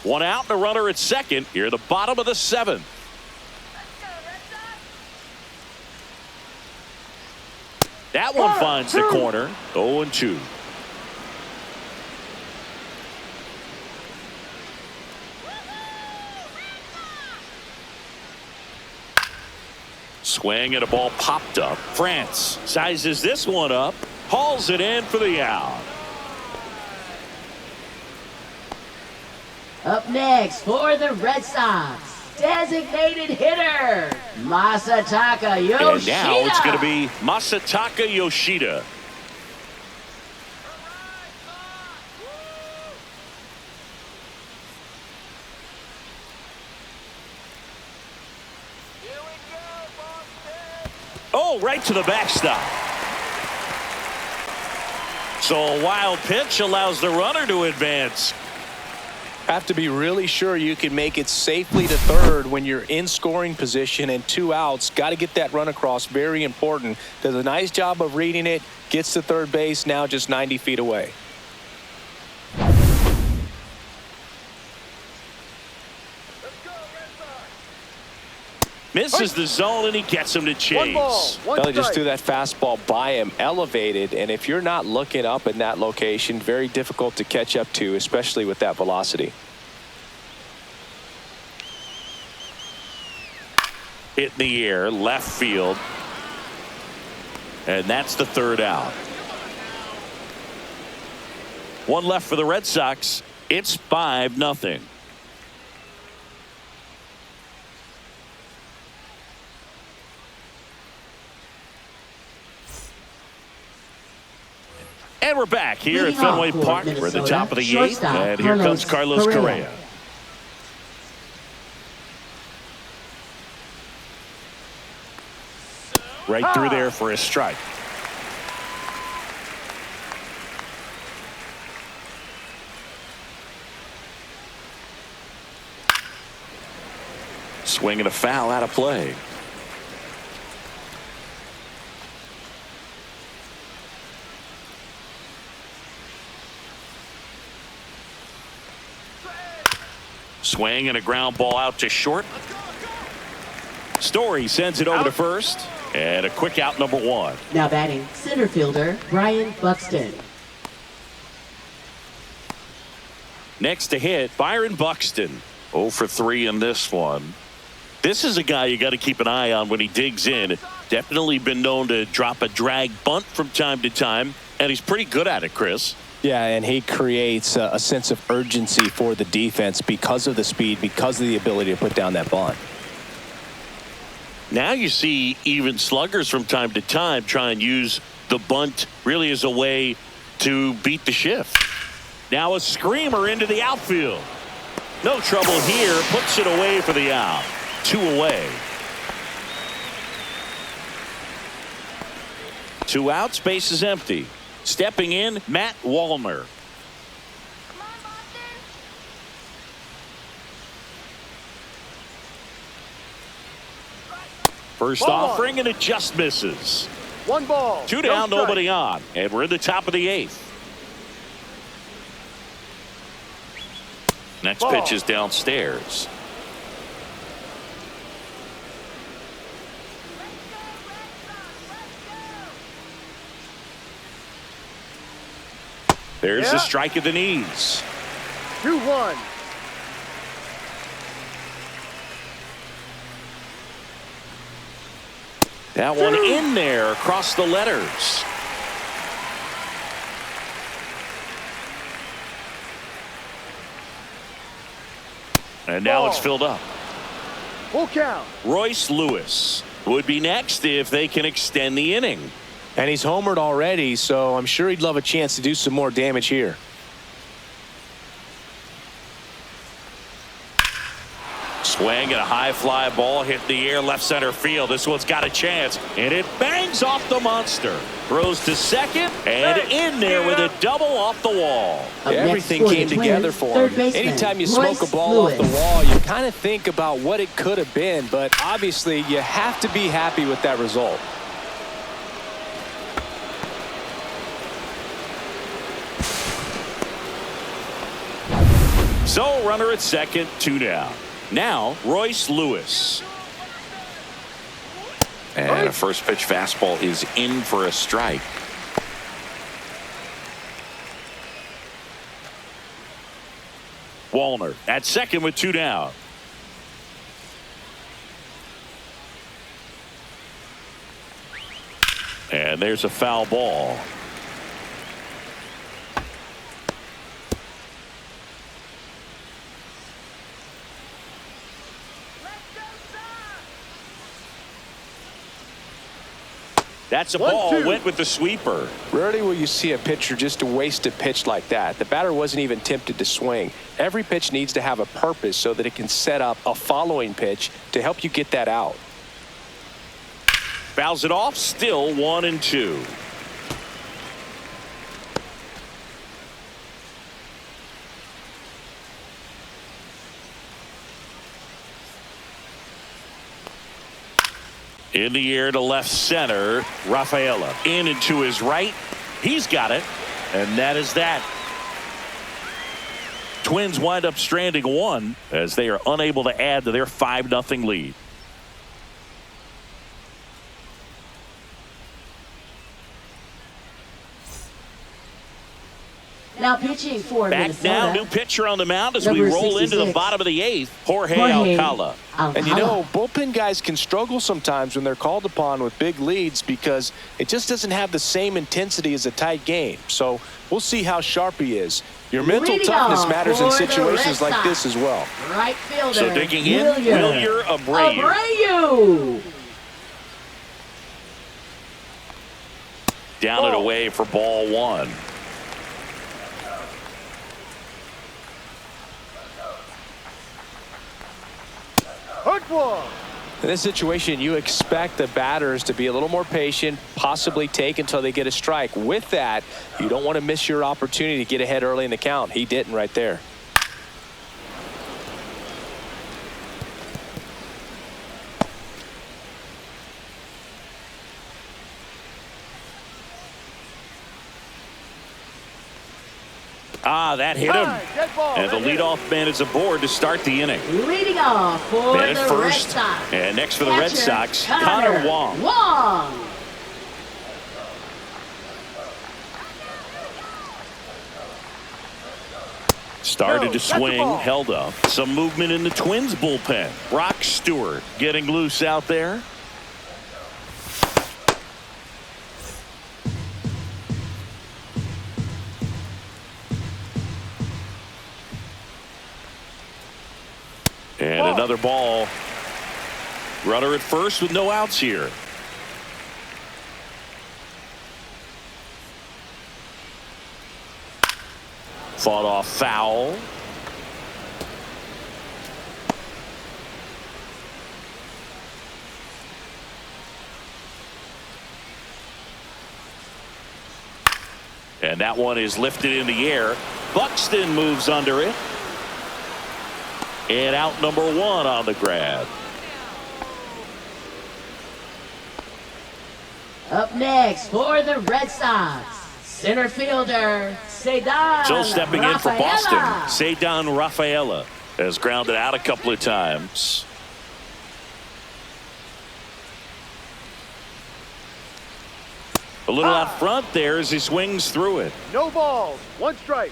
One out and a runner at second. Here at the bottom of the 7th. That one finds the corner. 0-2. Swing and a ball popped up. France sizes this one up, hauls it in for the out.
Up next for the Red Sox, designated hitter, Masataka Yoshida.
And now it's going to be Masataka Yoshida. Oh, right to the backstop. So a wild pitch allows the runner to advance.
Have to be really sure you can make it safely to third when you're in scoring position and 2 outs. Got to get that run across. Very important. Does a nice job of reading it. Gets to third base, now just 90 feet away.
Misses the zone, and he gets him to chase.
Well, he just threw that fastball by him, elevated, and if you're not looking up in that location, very difficult to catch up to, especially with that velocity.
Hit in the air, left field. And that's the 3rd out. 1 left for the Red Sox. It's 5-0. And we're back here at Fenway Park. We're at the top of the 8th, and here comes Carlos Correa. Right through there for a strike. Swing and a foul out of play. Swing and a ground ball out to short. Story sends it over to first. And a quick out, number 1.
Now batting center fielder Brian Buxton.
Next to hit, Byron Buxton. 0 for 3 in this one. This is a guy you got to keep an eye on when he digs in. Definitely been known to drop a drag bunt from time to time, and he's pretty good at it, Chris.
Yeah, and he creates a sense of urgency for the defense because of the speed, because of the ability to put down that bunt.
Now you see even sluggers from time to time try and use the bunt really as a way to beat the shift. Now a screamer into the outfield. No trouble here. Puts it away for the out. 2 away. 2 outs. Base is empty. Stepping in, Matt Wallner.
Come on, Boston.
First offering, and it just misses.
1 ball.
2 down, nobody on. And we're in the top of the 8th. Next pitch is downstairs. There's the strike at the knees.
2-1.
That one in there across the letters. And now it's filled up.
Full count.
Royce Lewis would be next if they can extend the inning.
And he's homered already, so I'm sure he'd love a chance to do some more damage here.
Swing and a high fly ball hit the air left center field. This one's got a chance, and it bangs off the monster. Throws to second and in there with a double off the wall.
Everything came together for him. Anytime you smoke a ball off the wall, you kind of think about what it could have been, but obviously you have to be happy with that result.
So runner at second, 2 down. Now Royce Lewis. And a first pitch fastball is in for a strike. Wallner at second with 2 down. And there's a foul ball. That's a ball. Went with the sweeper.
Rarely will you see a pitcher just waste a pitch like that. The batter wasn't even tempted to swing. Every pitch needs to have a purpose so that it can set up a following pitch to help you get that out.
Fouls it off. Still 1-2. In the air to left center, Rafaela in and to his right. He's got it, and that is that. Twins wind up stranding 1 as they are unable to add to their 5-0 lead.
Now pitching for
Back
Minnesota.
now, new pitcher on the mound as we
Number
roll into the
66.
bottom of the 8th, Jorge Alcala.
And you know, bullpen guys can struggle sometimes when they're called upon with big leads because it just doesn't have the same intensity as a tight game. So we'll see how sharp he is. Your mental
Leading
toughness
off
matters in
for the
situations
Red
like
Sox.
this as well.
Right fielder.
So digging in, Wilyer Abreu.
Abreu.
Down and away for ball 1.
Hook one.
In this situation, you expect the batters to be a little more patient, possibly take until they get a strike. With that, you don't want to miss your opportunity to get ahead early in the count. He didn't right there.
That hit him. And the leadoff man is aboard to start the inning.
Leading off for
Man
the
at
Red
first.
Sox.
And next for the Red
Catcher,
Sox, Connor Wong. Started to swing, held up. Some movement in the Twins bullpen. Brock Stewart getting loose out there. And another ball. Runner at first with no outs here. Fought off foul. And that one is lifted in the air. Buxton moves under it. And out number one on the grab.
Up next for the Red Sox, center fielder, Cedar
So stepping in for Boston,
Rafaela.
Cedar Rafaela has grounded out a couple of times. A little out front there as he swings through it.
No balls. One strike.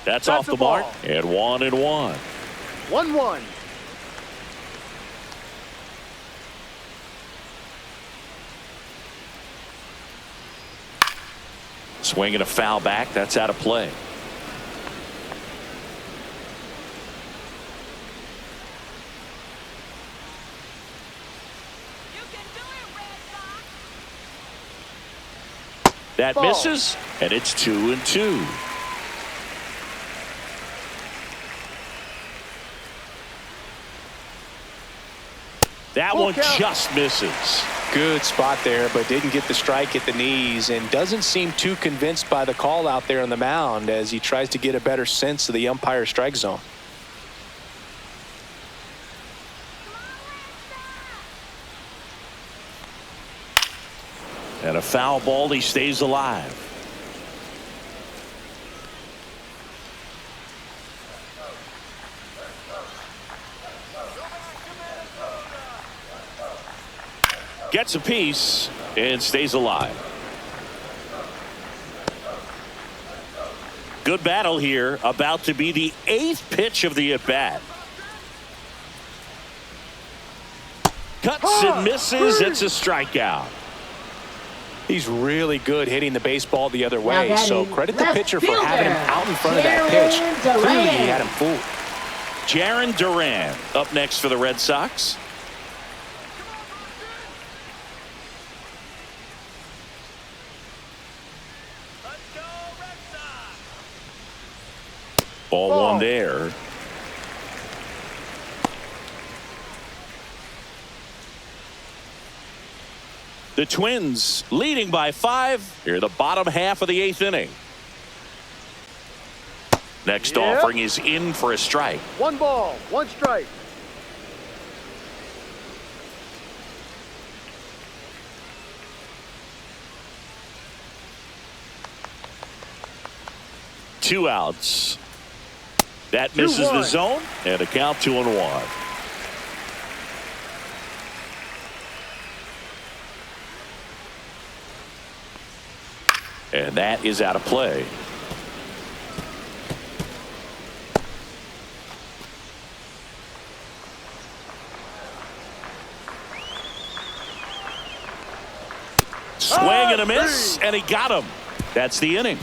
That's off the mark. And 1-1.
1-1.
Swinging a foul back. That's out of play.
You can do it, Red Sox.
That misses, and it's 2-2. That one just misses.
Good spot there, but didn't get the strike at the knees and doesn't seem too convinced by the call out there on the mound as he tries to get a better sense of the umpire's strike zone.
And a foul ball, he stays alive. Gets a piece and stays alive. Good battle here. About to be the 8th pitch of the at-bat. Cuts and misses. It's a strikeout.
He's really good hitting the baseball the other
Now
way,
batting
so credit the
left
pitcher for having him
fielder,
out in front of that pitch.
Jarren
Clearly he
Duran.
had him fooled.
Jarren Duran up next for the Red Sox.
Let's go, Red Sox.
Ball one there. The Twins leading by 5 here in the bottom half of the 8th inning. Next offering is in for a strike.
1 ball, 1 strike.
Two outs. That misses the zone, and a count 2-1. And that is out of play. Swing and a miss, and he got him. That's the inning.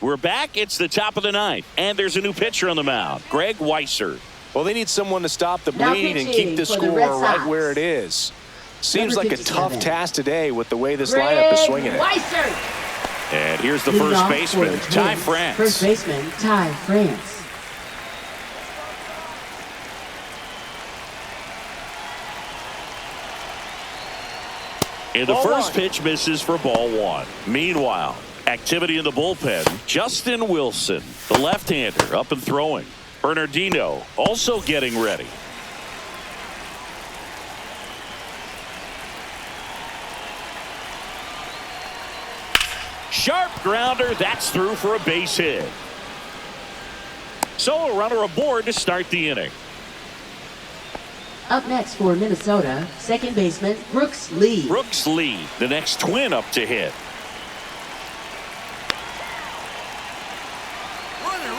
We're back. It's the top of the 9th, and there's a new pitcher on the mound, Greg Weisser.
Well, they need someone to stop the
Now
bleed and
pitching
keep the
for the
score
Red Sox.
right where it is. Seems
Number
like a tough
57.
task today with the way this lineup is swinging it.
Weiser.
And here's the
Leading
first
off
baseman,
for the
Ty
Twins.
France.
First baseman, Ty France.
And the first pitch misses for ball one. Meanwhile, activity in the bullpen. Justin Wilson, the left-hander, up and throwing. Bernardino also getting ready. Sharp grounder. That's through for a base hit. So a runner aboard to start the inning.
Up next for Minnesota, second baseman, Brooks Lee.
Brooks Lee, the next Twin up to hit.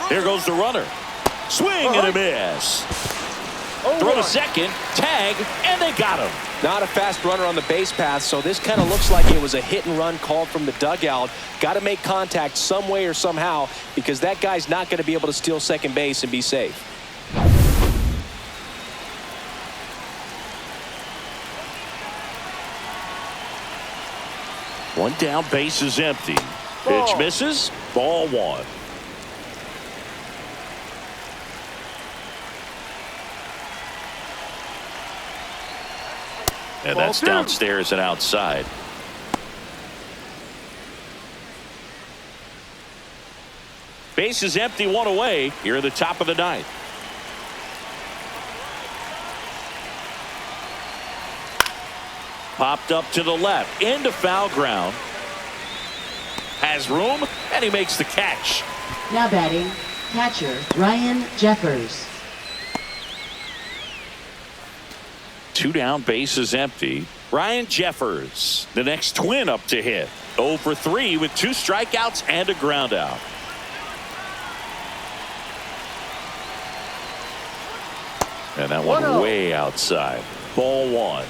There goes the runner. Swing and a miss. Throw to second, tag, and they got him.
Not a fast runner on the base path, so this kind of looks like it was a hit and run called from the dugout. Got to make contact some way or somehow because that guy's not going to be able to steal second base and be safe.
One down, base is empty. Pitch misses, ball one. And that's downstairs and outside. Base is empty, one away here at the top of the ninth. Popped up to the left into foul ground. Has room and he makes the catch.
Now batting, catcher, Ryan Jeffers.
Two down, base is empty. Ryan Jeffers, the next Twin up to hit. 0 for 3 with 2 strikeouts and a ground out. And that one way outside. Ball one.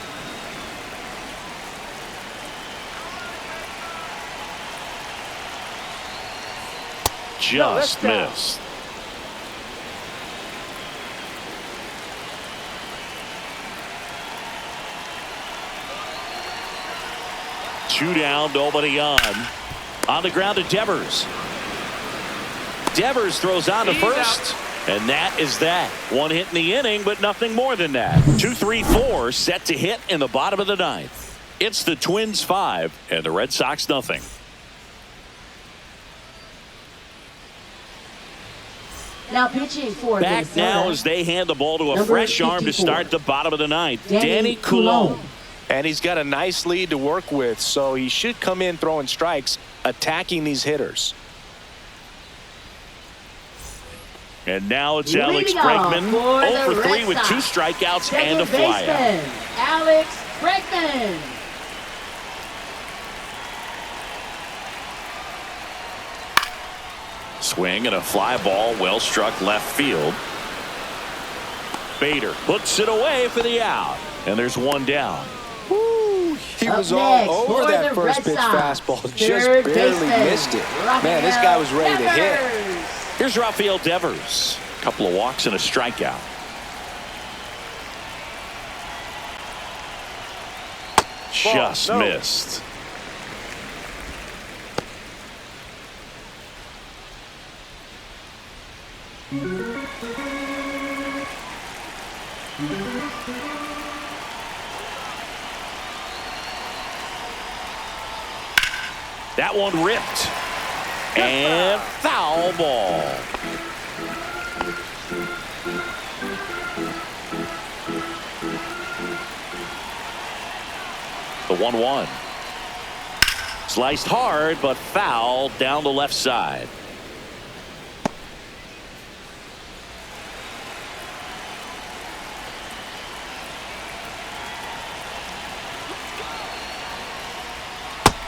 Just missed. Two down, nobody on. On the ground to Devers. Devers throws on to first. And that is that. One hit in the inning, but nothing more than that. 2-3-4 set to hit in the bottom of the ninth. It's the Twins 5 and the Red Sox nothing.
Now pitching for
Back
Minnesota,
now as they hand the ball to a
number
fresh arm to
54.
start the bottom of the ninth.
Danny
Coulombe.
And he's got a nice lead to work with, so he should come in throwing strikes, attacking these hitters.
And now it's Alex
Leading off
Bregman.
for
0
the
for 3
Red
with 2
Sox.
strikeouts and a
second
flyout.
baseman, Alex Bregman.
Swing and a fly ball, well struck left field. Bader puts it away for the out. And there's one down.
Woo, he
Up
was
next
all over
for
that
the
first
Red
pitch
Sox,
fastball.
third
Just barely
baseman,
missed it. Man, this guy was ready to hit.
Devers.
Here's Rafael Devers. A couple of walks and a strikeout. Just missed. That one ripped. And foul ball. The 1-1. Sliced hard, but foul down the left side.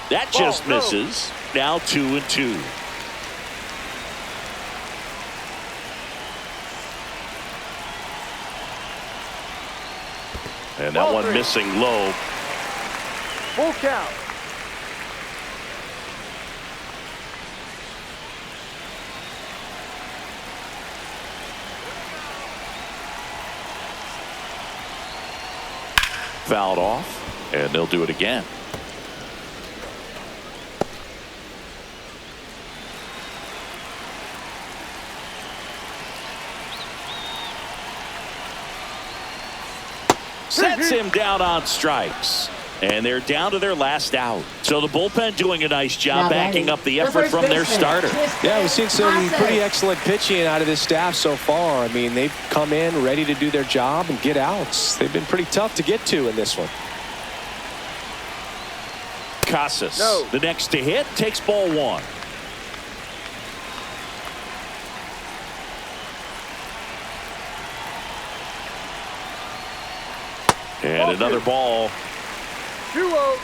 That just misses. Now 2-2. And that one missing low.
Full count.
Fouled off, and they'll do it again. Sets him down on strikes. And they're down to their last out. So the bullpen doing a nice job backing up the effort from their starter.
Yeah, we've seen some pretty excellent pitching out of this staff so far. I mean, they've come in ready to do their job and get outs. They've been pretty tough to get to in this one.
Casas, the next to hit, takes ball one. And another ball.
2-0.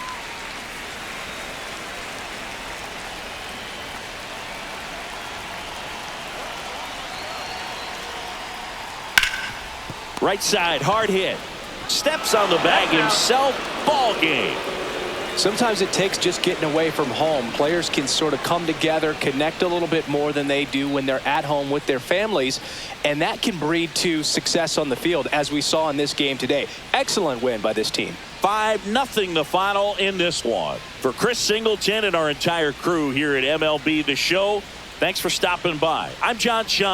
Right side, hard hit. Steps on the bag himself. Ball game.
Sometimes it takes just getting away from home. Players can sort of come together, connect a little bit more than they do when they're at home with their families, and that can breed to success on the field, as we saw in this game today. Excellent win by this team.
5-0 the final in this one. For Chris Singleton and our entire crew here at MLB The Show, thanks for stopping by. I'm John Sean.